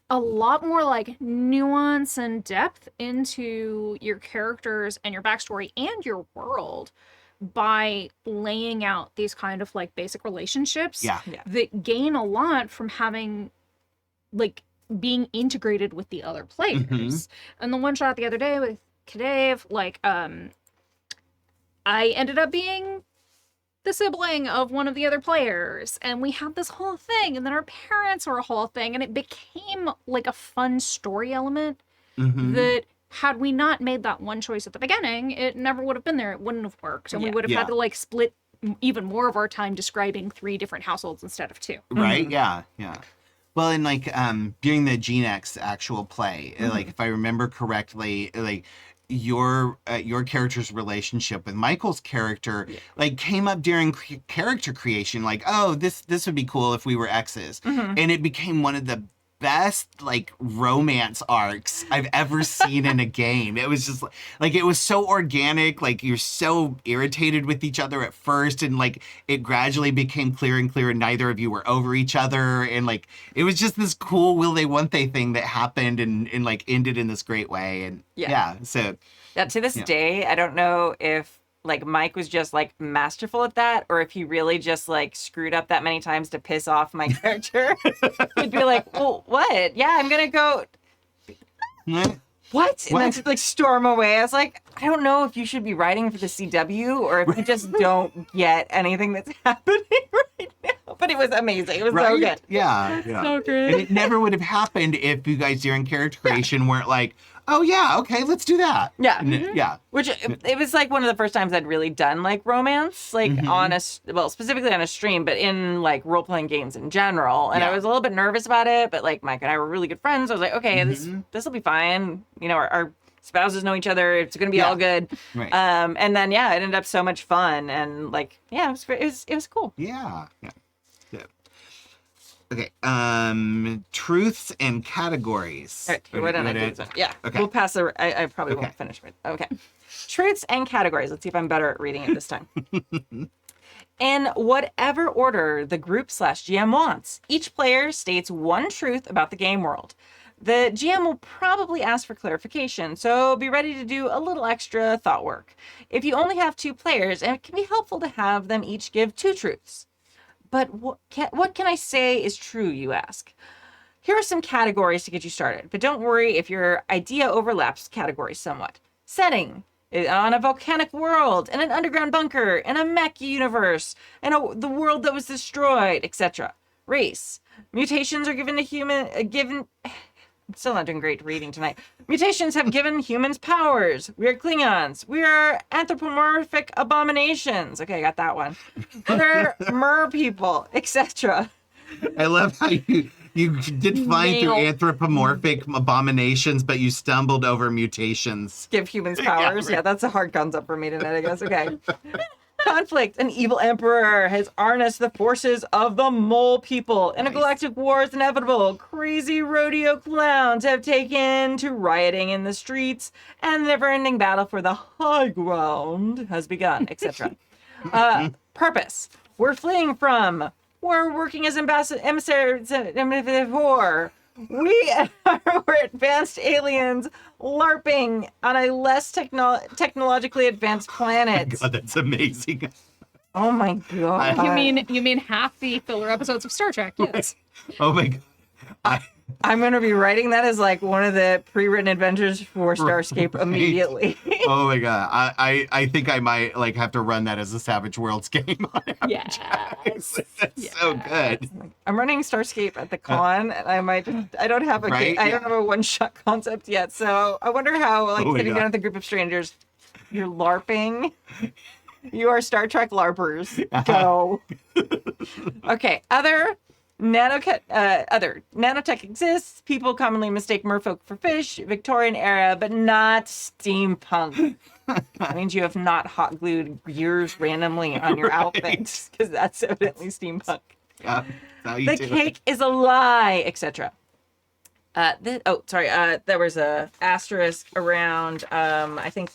a lot more like nuance and depth into your characters and your backstory and your world by laying out these kind of like basic relationships that gain a lot from having like being integrated with the other players. And the one shot the other day with Kadave, like I ended up being the sibling of one of the other players, and we had this whole thing, and then our parents were a whole thing, and it became like a fun story element that had we not made that one choice at the beginning, it never would have been there. It wouldn't have worked, and we would have had to like split even more of our time describing 3 different households instead of 2. Right? Yeah. Well, and like during the GeneX actual play, like if I remember correctly, like your character's relationship with Michael's character like came up during character creation, like, oh, this would be cool if we were exes, and it became one of the best like romance arcs I've ever seen in a game. It was just like it was so organic, like you're so irritated with each other at first, and like it gradually became clearer and clearer neither of you were over each other, and like it was just this cool will they won't they thing that happened and like ended in this great way. And so to this day, I don't know if like Mike was just like masterful at that, or if he really just like screwed up that many times to piss off my character. He'd be like, well, what? Yeah, I'm gonna go. what? And then What? just like storm away. I was like, I don't know if you should be writing for the CW or if you just don't get anything that's happening right now. But it was amazing. It was so good. Yeah, yeah. So good. And it never would have happened if you guys during character creation weren't like, oh yeah, okay, let's do that. Yeah. Yeah. Which it was like one of the first times I'd really done like romance, like on a, well, specifically on a stream, but in like role playing games in general. And I Yeah. was a little bit nervous about it, but like Mike and I were really good friends. I was like, okay, this will be fine. You know, our spouses know each other. It's going to be all good. Right. And then, yeah, it ended up so much fun. And like, yeah, it was cool. Yeah. Yeah. Yeah. Okay. Truths and categories. All right, why don't I do this one? Yeah, Okay. we'll pass the. I probably Okay. won't finish it. Okay. Truths and categories. Let's see if I'm better at reading it this time. In whatever order the group / GM wants, each player states one truth about the game world. The GM will probably ask for clarification, so be ready to do a little extra thought work. If you only have 2 players, it can be helpful to have them each give 2 truths. But what can I say is true, you ask? Here are some categories to get you started, but don't worry if your idea overlaps categories somewhat. Setting: on a volcanic world, in an underground bunker, in a mech universe, in the world that was destroyed, etc. Race: mutations are given to I'm still not doing great reading tonight. Mutations have given humans powers. We are Klingons. We are anthropomorphic abominations. Okay, I got that one. We're mer people, etc. I love how you did fine through Nailed. anthropomorphic abominations, but you stumbled over mutations. Give humans powers. Yeah, that's a hard concept for me tonight, I guess. Okay. Conflict: an evil emperor has harnessed the forces of the mole people. And a Nice. galactic war is inevitable. Crazy rodeo clowns have taken to rioting in the streets, and the never-ending battle for the high ground has begun, etc. Purpose: we're fleeing from. We're working as emissaries of war. We're advanced aliens LARPing on a less technologically advanced planet. God, that's amazing. Oh my god. You mean half the filler episodes of Star Trek? Yes. Oh my God. I'm gonna be writing that as like one of the pre-written adventures for Starscape immediately. Oh my God. I think I might like have to run that as a Savage Worlds game on Yes. That's so good. I'm running Starscape at the con, and I might just, I don't have a Right? I don't have a one-shot concept yet, so I wonder how like Oh my sitting God. down with a group of strangers, you're LARPing. You are Star Trek LARPers. Go. Okay. Other nanotech exists. People commonly mistake merfolk for fish. Victorian era, but not steampunk. That means you have not hot glued gears randomly on your outfit, because that's evidently steampunk. Yeah. That's how you The do it. cake is a lie, etc. There was a asterisk around. I think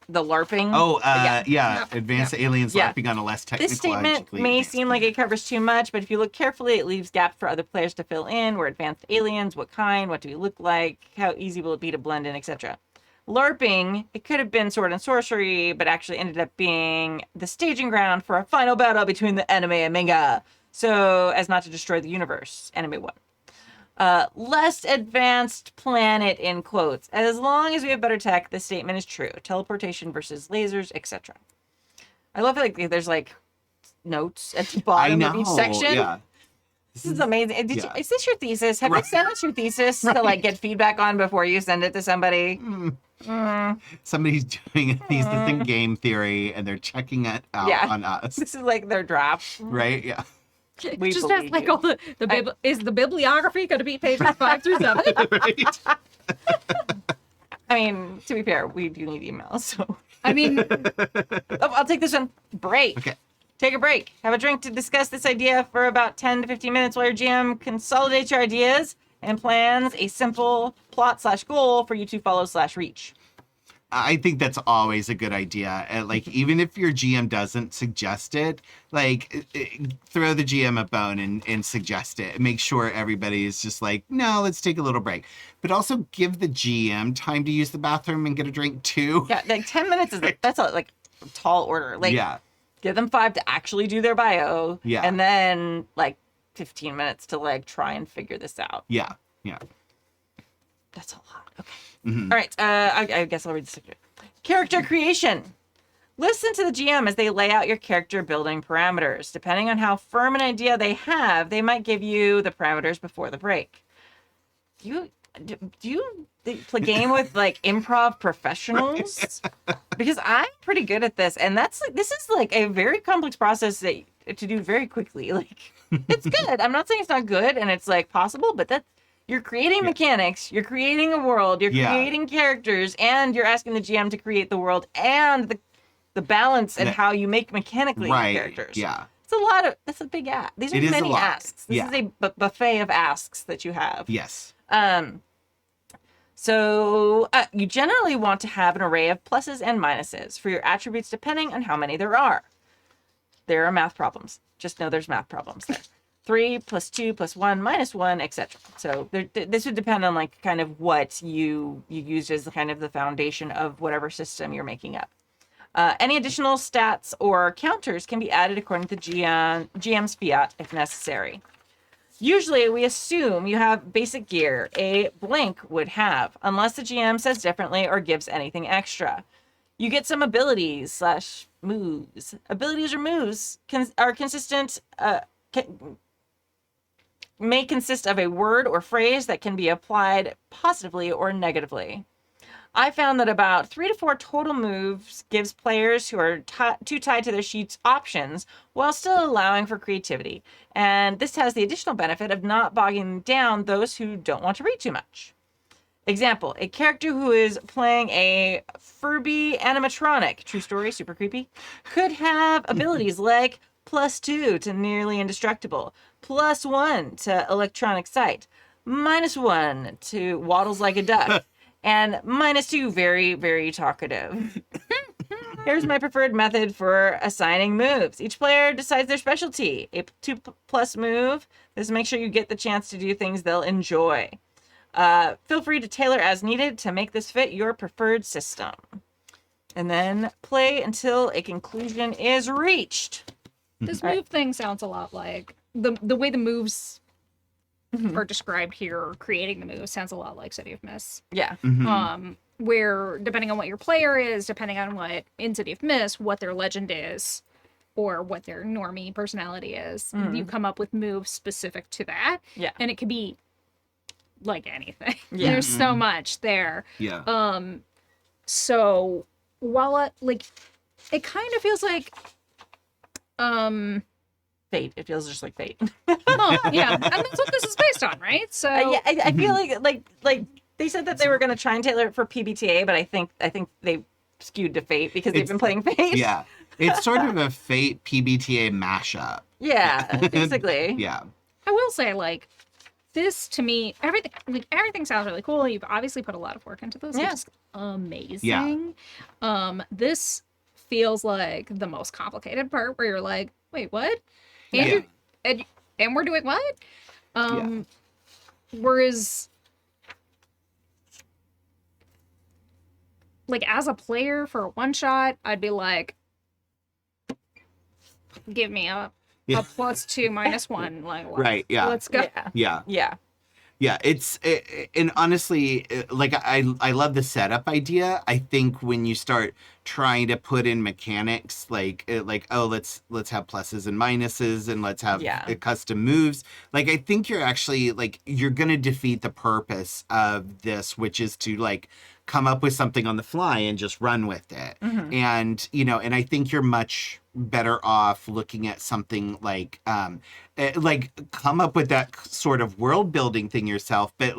the LARPing. Oh, Yeah. yeah. Advanced aliens Yeah. LARPing on a less technical. This statement may seem like it covers too much, but if you look carefully, it leaves gaps for other players to fill in. We're advanced aliens. What kind? What do we look like? How easy will it be to blend in, etc. LARPing, it could have been sword and sorcery, but actually ended up being the staging ground for a final battle between the anime and manga, so as not to destroy the universe. Anime 1. Less advanced planet, in quotes. As long as we have better tech, this statement is true. Teleportation versus lasers, etc. I love it. Like there's like notes at the I bottom know. of each section. Yeah. This is amazing. Yeah. Is this your thesis? Have you Right. sent us your thesis to like get feedback on before you send it to somebody? Somebody's doing a thesis in game theory and they're checking it out Yeah. on us. This is like their draft. Right? Yeah. We Just have believe like you. all is the bibliography going to be pages 5 through 7? Right? I mean, to be fair, we do need emails. So I mean, I'll take this one. Break. Okay. Take a break. Have a drink to discuss this idea for about 10 to 15 minutes while your GM consolidates your ideas and plans a simple plot / goal for you to follow / reach. I think that's always a good idea. And like, even if your GM doesn't suggest it, like, throw the GM a bone and suggest it. Make sure everybody is just like, no, let's take a little break. But also give the GM time to use the bathroom and get a drink too. Yeah, like 10 minutes is that's a like tall order. Like, Yeah. give them 5 to actually do their bio. Yeah. And then like 15 minutes to like try and figure this out. Yeah. Yeah. That's a lot. All right. I guess I'll read this. Character creation. Listen to the GM as they lay out your character building parameters. Depending on how firm an idea they have, they might give you the parameters before the break. Do you play game with like improv professionals? Because I'm pretty good at this, and this is like a very complex process to do very quickly. Like, it's good. I'm not saying it's not good, and it's like possible, but you're creating mechanics, you're creating a world, you're creating characters, and you're asking the GM to create the world and the balance and how you make mechanically your characters. Yeah. That's a big ask. These are It is many a lot. asks. This is a buffet of asks that you have. Yes. So you generally want to have an array of pluses and minuses for your attributes depending on how many there are. There are math problems. Just know there's math problems there. 3 + 2 + 1 - 1, etc. So this would depend on like kind of what you used as kind of the foundation of whatever system you're making up. Any additional stats or counters can be added according to GM's fiat if necessary. Usually, we assume you have basic gear a blank would have, unless the GM says differently or gives anything extra. You get some abilities / moves. Abilities or moves are consistent. May consist of a word or phrase that can be applied positively or negatively. I found that about 3 to 4 total moves gives players who are too tied to their sheets options while still allowing for creativity. And this has the additional benefit of not bogging down those who don't want to read too much. Example, a character who is playing a Furby animatronic, true story, super creepy, could have abilities like +2 to nearly indestructible, +1 to electronic sight, -1 to waddles like a duck, and -2 very, very talkative. Here's my preferred method for assigning moves. Each player decides their specialty. A 2+ move. This makes sure you get the chance to do things they'll enjoy. Feel free to tailor as needed to make this fit your preferred system. And then play until a conclusion is reached. This move thing sounds a lot like the way the moves are described here, or creating the moves sounds a lot like City of Mist. Yeah. Where depending on what your player is, depending on what in City of Mist, what their legend is, or what their normie personality is, you come up with moves specific to that. Yeah. And it could be like anything. Yeah. There's so much there. Yeah. So while it kind of feels like Fate. It feels just like Fate. well, yeah, and that's what this is based on, right? So I feel like they said that they were going to try and tailor it for PBTA, but I think they skewed to Fate because they've been playing Fate. Yeah. It's sort of a Fate PBTA mashup. Yeah, basically. Yeah. I will say, like, this to me, everything sounds really cool. You've obviously put a lot of work into this. Yeah. It's amazing. This feels like the most complicated part where you're like, wait, what? And and we're doing what? Whereas, like, as a player for a one shot, I'd be like, give me a +2 -1. Like, Right, yeah. let's go. Yeah. Yeah. Yeah, and honestly, like I love the setup idea. I think when you start trying to put in mechanics, like oh let's have pluses and minuses and let's have custom moves. Like I think you're actually like you're gonna defeat the purpose of this, which is to like come up with something on the fly and just run with it. And and I think you're much better off looking at something like come up with that sort of world building thing yourself, but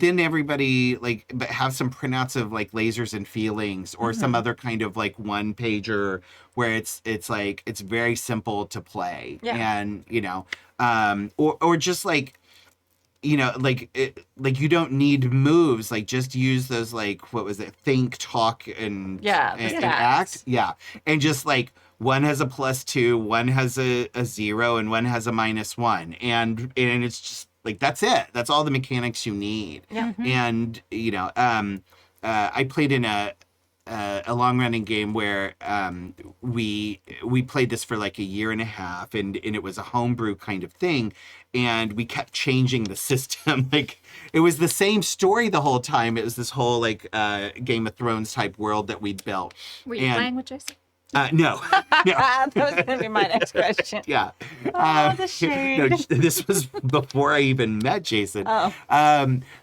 then everybody but have some printouts of like lasers and feelings or some other kind of like one pager where it's like it's very simple to play. And or just like you don't need moves, like just use those like what was it, think, talk, and act. And just like one has a +2, one has a 0, and one has a -1, and it's just like that's it. That's all the mechanics you need. And I played in a a long running game where we played this for like a year and a half, and it was a homebrew kind of thing, and we kept changing the system. Like it was the same story the whole time. It was this whole like Game of Thrones type world that we'd built. Were you playing with Jason? No, no. That was going to be my next question. Yeah. Oh, the shade. No, this was before I even met Jason. Oh.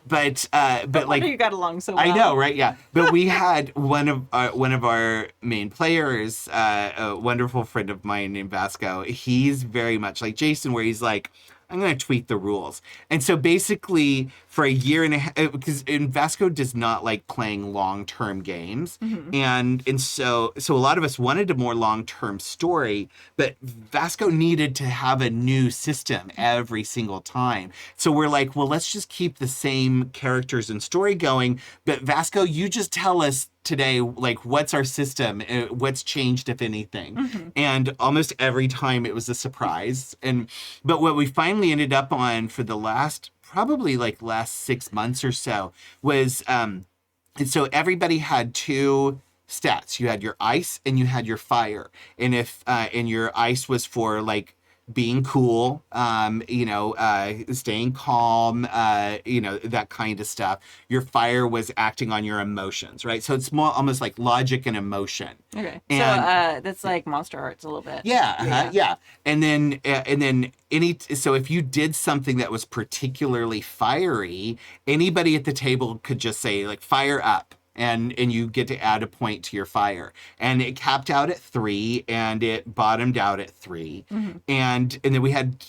But No like wonder you got along so well. I know, right? Yeah. But we had one of our main players, a wonderful friend of mine named Vasco. He's very much like Jason, where he's like, I'm going to tweak the rules. And so basically for a year and a half, because Vasco does not like playing long-term games. And so a lot of us wanted a more long-term story, but Vasco needed to have a new system every single time. So we're like, well, let's just keep the same characters and story going. But Vasco, you just tell us today, like, what's our system? What's changed, if anything? And almost every time it was a surprise. But what we finally ended up on for the last 6 months or so was, and so everybody had two stats. You had your ice and you had your fire. And if, and your ice was for like being cool, staying calm, that kind of stuff. Your fire was acting on your emotions, right? So it's more almost like logic and emotion. Okay. And, so that's like Monster Hearts a little bit. Yeah. And then so if you did something that was particularly fiery, anybody at the table could just say like fire up. And you get to add a point to your fire. And it capped out at 3 and it bottomed out at 3. And then we had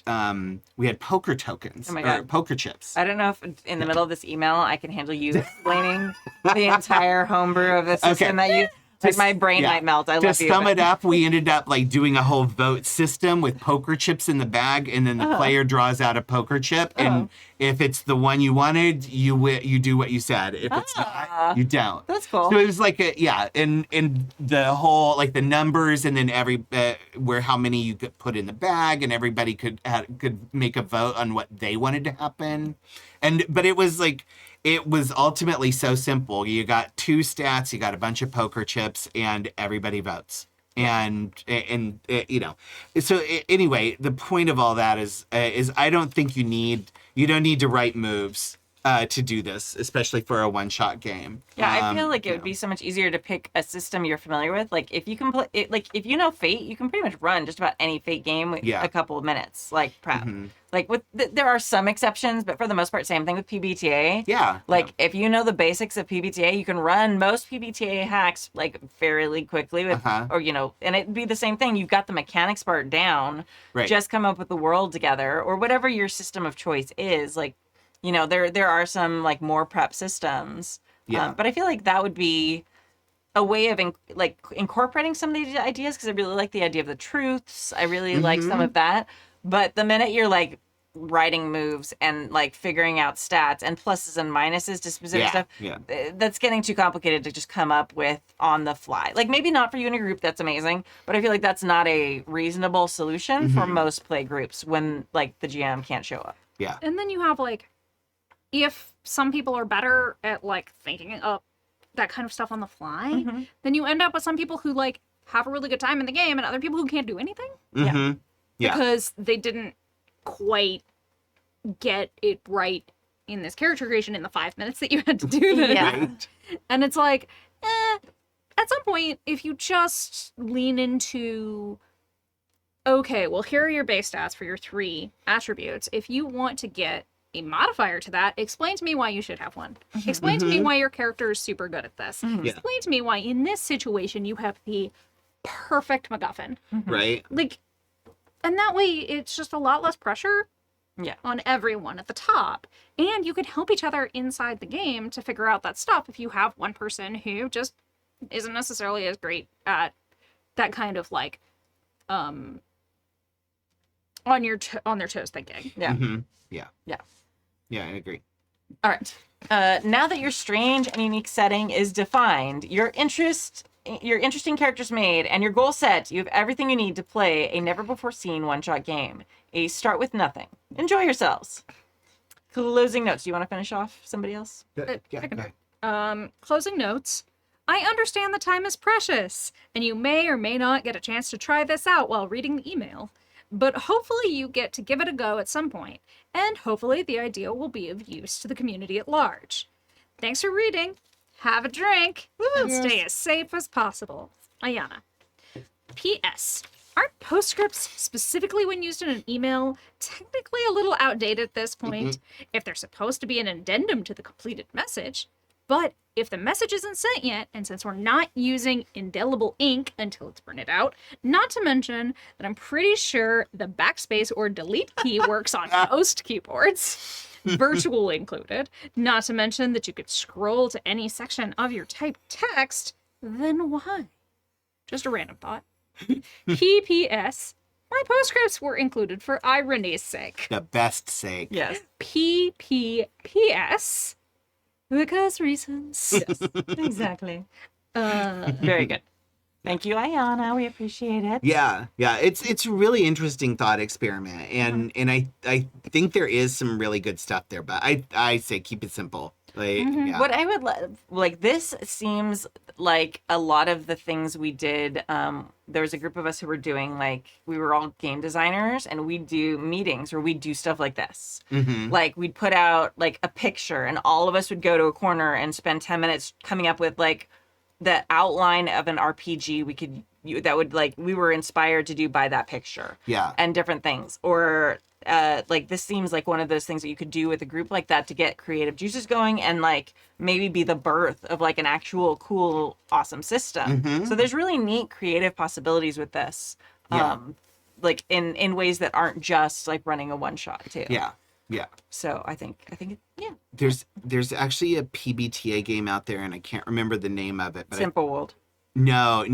poker tokens, Oh my or God. poker chips. I don't know if in the middle of this email I can handle you explaining the entire homebrew of the system that you. Like my brain might melt. I love you. To sum it up, we ended up like doing a whole vote system with poker chips in the bag, and then the player draws out a poker chip, and if it's the one you wanted, you do what you said. If it's not, you don't. That's cool. So it was like and the whole like the numbers, and then where how many you could put in the bag, and everybody could make a vote on what they wanted to happen, but it was like. It was ultimately so simple. You got 2 stats, you got a bunch of poker chips, and everybody votes. And so anyway, the point of all that is I don't think you don't need to write moves to do this, especially for a one-shot game. Yeah, I feel like it would be so much easier to pick a system you're familiar with. Like if you can play it, like if you know Fate, you can pretty much run just about any Fate game with a couple of minutes, like prep. Like there are some exceptions, but for the most part, same thing with PBTA. Yeah. Like if you know the basics of PBTA, you can run most PBTA hacks like fairly quickly with, or and it'd be the same thing. You've got the mechanics part down. Right. Just come up with the world together, or whatever your system of choice is. Like. There are some like more prep systems, but I feel like that would be a way of incorporating some of these ideas, because I really like the idea of the truths. I really like some of that. But the minute you're like writing moves and like figuring out stats and pluses and minuses to specific stuff, that's getting too complicated to just come up with on the fly. Like maybe not for you in a group, that's amazing, but I feel like that's not a reasonable solution for most play groups when like the GM can't show up. Yeah. And then you have like, if some people are better at like thinking up that kind of stuff on the fly, then you end up with some people who like have a really good time in the game and other people who can't do anything. Yeah. Because they didn't quite get it right in this character creation in the 5 minutes that you had to do this. Right. And it's like, at some point, if you just lean into, okay, well, here are your base stats for your 3 attributes. If you want to get a modifier to that, explain to me why you should have one. Explain to me why your character is super good at this. Explain to me why in this situation you have the perfect MacGuffin. Right. Like, and that way it's just a lot less pressure on everyone at the top. And you can help each other inside the game to figure out that stuff if you have one person who just isn't necessarily as great at that kind of like on their toes thinking. Yeah, I agree. All right. Now that your strange and unique setting is defined, your interesting characters made, and your goal set, you have everything you need to play a never-before-seen one-shot game. A start with nothing. Enjoy yourselves. Closing notes. Do you want to finish off somebody else? Yeah, Closing notes. I understand the time is precious, and you may or may not get a chance to try this out while reading the email. But hopefully you get to give it a go at some point, and hopefully the idea will be of use to the community at large. Thanks for reading. Have a drink, and stay as safe as possible. Ayana. P.S. Aren't postscripts, specifically when used in an email, technically a little outdated at this point, if they're supposed to be an addendum to the completed message? But if the message isn't sent yet, and since we're not using indelible ink until it's printed out, not to mention that I'm pretty sure the backspace or delete key works on most keyboards, virtual included, not to mention that you could scroll to any section of your typed text, then why? Just a random thought. PPS. My postscripts were included for irony's sake. The best sake. Yes. PPPS. Because reasons. Yes. Exactly. Very good. Thank you, Ayana. We appreciate it. Yeah, it's a really interesting thought experiment, and I think there is some really good stuff there, but I say keep it simple. Like, yeah. What I would like, this seems like a lot of the things we did. There was a group of us who were doing, like, we were all game designers, and we'd do meetings or we'd do stuff like this. Like, we'd put out like a picture, and all of us would go to a corner and spend 10 minutes coming up with like the outline of an RPG we were inspired to do by that picture. Yeah. And different things. Or like, this seems like one of those things that you could do with a group like that to get creative juices going and like maybe be the birth of like an actual cool, awesome system. So there's really neat creative possibilities with this. Yeah. Like in ways that aren't just like running a one shot too. Yeah. So I think yeah. There's actually a PBTA game out there, and I can't remember the name of it. But Simple World. No.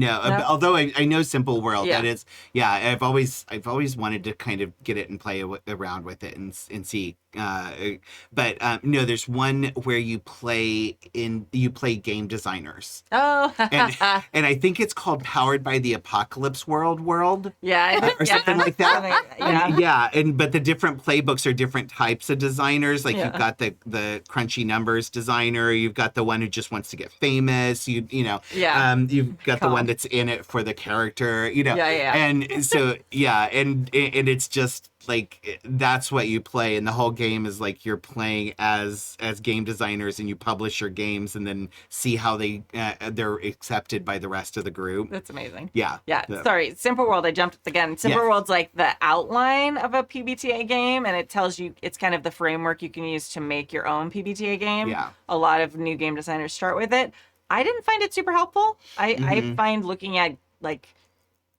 Although I know Simple World, Yeah. that is, yeah. I've always wanted to kind of get it and play around with it and see. But no, there's one where you play game designers. Oh. and I think it's called Powered by the Apocalypse World. Yeah. Or something like that. Yeah. But the different playbooks are different types of designers. Like, Yeah. you've got the crunchy numbers designer, you've got the one who just wants to get famous, you know. Yeah. You've got the Calm. one that's in it for the character, you know. Yeah. And so and it's just like, that's what you play, and the whole game is like you're playing as game designers, and you publish your games and then see how they're accepted by the rest of the group. That's amazing. Yeah. Sorry, Simple World, I jumped again. Simple World's like the outline of a PBTA game, and it tells you, it's kind of the framework you can use to make your own PBTA game. Yeah. A lot of new game designers start with it. I didn't find it super helpful. I find looking at like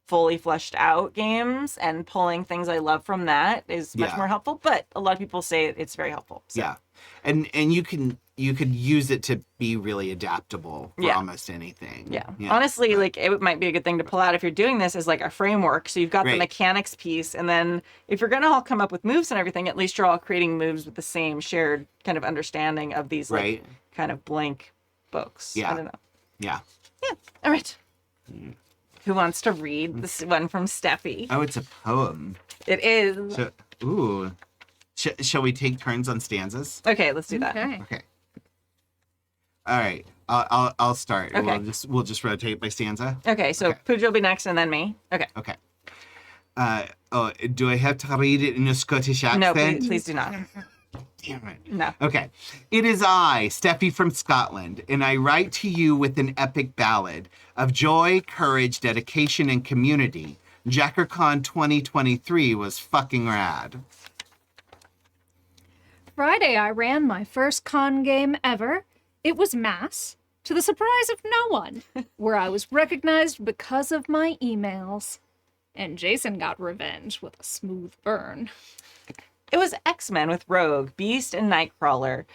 fully fleshed out games and pulling things I love from that is much more helpful, but a lot of people say it's very helpful. So. Yeah. And you could use it to be really adaptable for almost anything. Yeah. Honestly, like, it might be a good thing to pull out if you're doing this as like a framework. So you've got the mechanics piece, and then if you're gonna all come up with moves and everything, at least you're all creating moves with the same shared kind of understanding of these like kind of blank books. Yeah. I don't know. Yeah. All right. Who wants to read this one from Steffi? Oh, it's a poem. It is. Shall we take turns on stanzas? Okay, let's do that. Okay. All right. I'll start. Okay. We'll just rotate by stanza. Okay, so Pooja will be next and then me. Okay. Okay. Do I have to read it in a Scottish accent? No, please do not. Damn it. No. Okay. It is I, Steffi from Scotland, and I write to you with an epic ballad of joy, courage, dedication, and community. JackerCon 2023 was fucking rad. Friday, I ran my first con game ever. It was mass, to the surprise of no one, where I was recognized because of my emails. And Jason got revenge with a smooth burn. It was X-Men with Rogue, Beast, and Nightcrawler,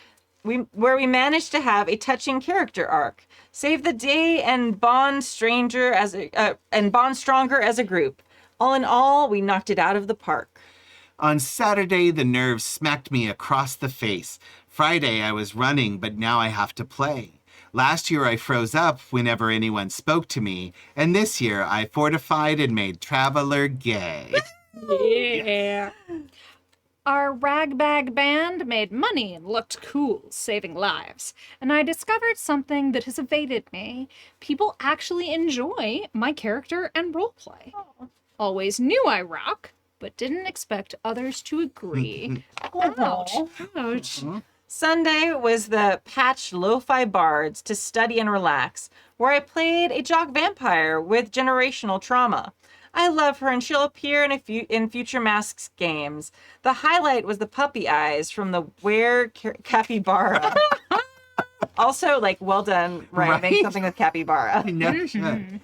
where we managed to have a touching character arc, save the day, and bond stronger as a group. All in all, we knocked it out of the park. On Saturday, the nerves smacked me across the face. Friday, I was running, but now I have to play. Last year, I froze up whenever anyone spoke to me, and this year, I fortified and made Traveler gay. Yeah. Our ragbag band made money and looked cool, saving lives. And I discovered something that has evaded me. People actually enjoy my character and roleplay. Always knew I rock, but didn't expect others to agree. Ouch. Ouch. Sunday was the patched lo-fi bards to study and relax, where I played a jock vampire with generational trauma. I love her and she'll appear in future Masks games. The highlight was the puppy eyes from the capybara. Also, like, well done, Ryan. Make Right? something with capybara. No shit.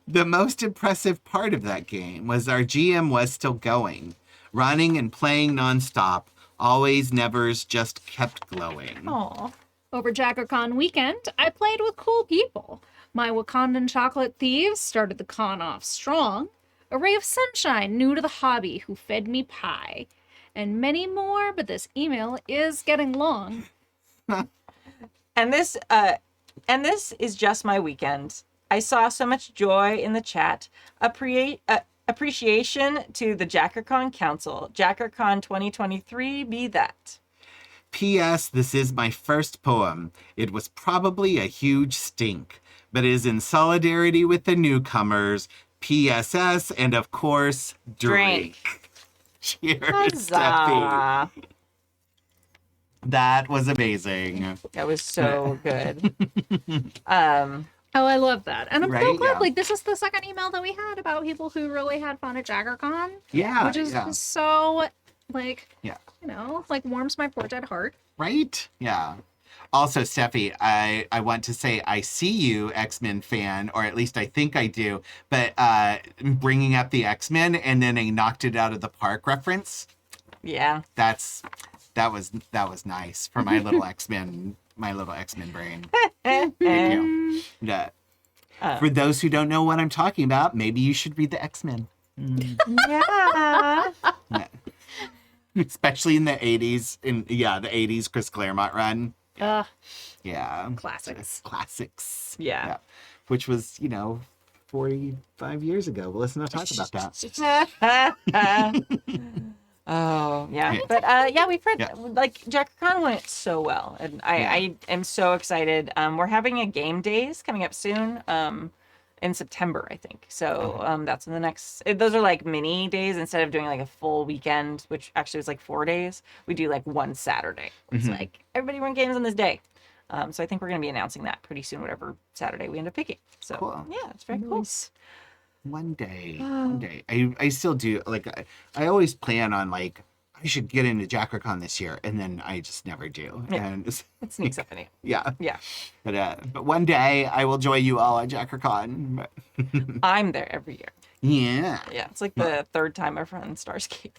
The most impressive part of that game was our GM was still going, running and playing nonstop. Always nevers just kept glowing. Aw. Over JackerCon weekend, I played with cool people. My Wakandan chocolate thieves started the con off strong. A ray of sunshine new to the hobby who fed me pie. And many more, but this email is getting long. And this is just my weekend. I saw so much joy in the chat. Appreciation to the JackerCon Council. JackerCon 2023 be that. P.S. This is my first poem. It was probably a huge stink, but is in solidarity with the newcomers. PSS, and of course, drink. Cheers, Steffi. Huzzah. That was amazing. That was so good. Oh, I love that. And I'm so Right? glad, Yeah. like, this is the second email that we had about people who really had fun at JaggerCon. Yeah, Which is yeah. so, like, Yeah. you know, like, warms my poor dead heart. Right? Yeah. Also, Steffi, I want to say I see you, X-Men fan, or at least I think I do, but bringing up the X-Men and then a knocked it out of the park reference, Yeah. that was nice for my little X-Men brain. Thank you. Yeah. For those who don't know what I'm talking about, maybe you should read the X-Men. Yeah. Yeah. Especially in the 80s, the 80s Chris Claremont run. Yeah. Classics. Classics. Yeah. Which was, 45 years ago. Well, let's not talk about that. Oh, yeah. Yeah. But we've heard, Yeah. like, JackerCon went so well. And I am so excited. We're having a game days coming up soon. In September, I think. So that's in the next. Those are like mini days instead of doing like a full weekend, which actually was like 4 days. We do like one Saturday. It's like everybody run games on this day. So I think we're gonna be announcing that pretty soon, whatever Saturday we end up picking. So Cool. yeah, it's very cool. One day. I still do. Like, I always plan on, like, I should get into JackerCon this year, and then I just never do. Yeah. And It sneaks up on you. yeah. Yeah, But one day I will join you all at JackerCon. I'm there every year. Yeah. Yeah, it's like the third time I've run Starscape.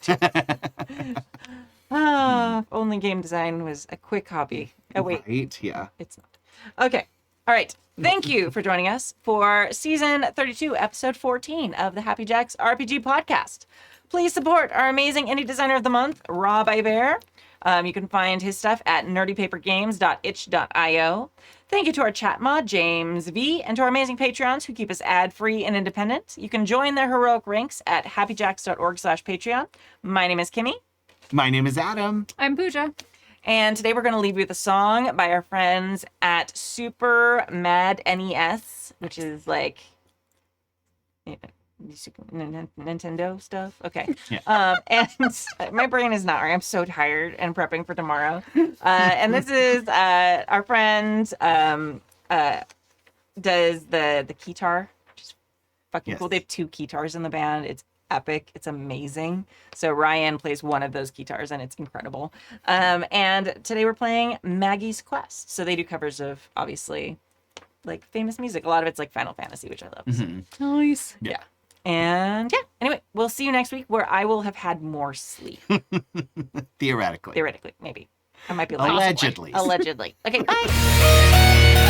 Only game design was a quick hobby. Oh wait, Right? Yeah. it's not. Okay. All right. Thank you for joining us for season 32, episode 14 of the Happy Jacks RPG podcast. Please support our amazing indie designer of the month, Rob Iver. You can find his stuff at nerdypapergames.itch.io. Thank you to our chat mod, James V, and to our amazing Patreons who keep us ad-free and independent. You can join their heroic ranks at happyjacks.org/Patreon. My name is Kimmy. My name is Adam. I'm Pooja. And today we're going to leave you with a song by our friends at Super Mad NES, which is like Nintendo stuff. Okay. Yeah. And my brain is not right. I'm so tired and prepping for tomorrow. And this is our friend does the guitar, which is fucking Yes. cool. They have 2 guitars in the band. It's epic. It's amazing. So Ryan plays one of those guitars and it's incredible. And today we're playing Maggie's Quest. So they do covers of obviously like famous music. A lot of it's like Final Fantasy, which I love. So, Nice. yeah. And yeah, anyway, we'll see you next week where I will have had more sleep. Theoretically. Theoretically, maybe. I might be lying. Allegedly. Allegedly. Okay, bye.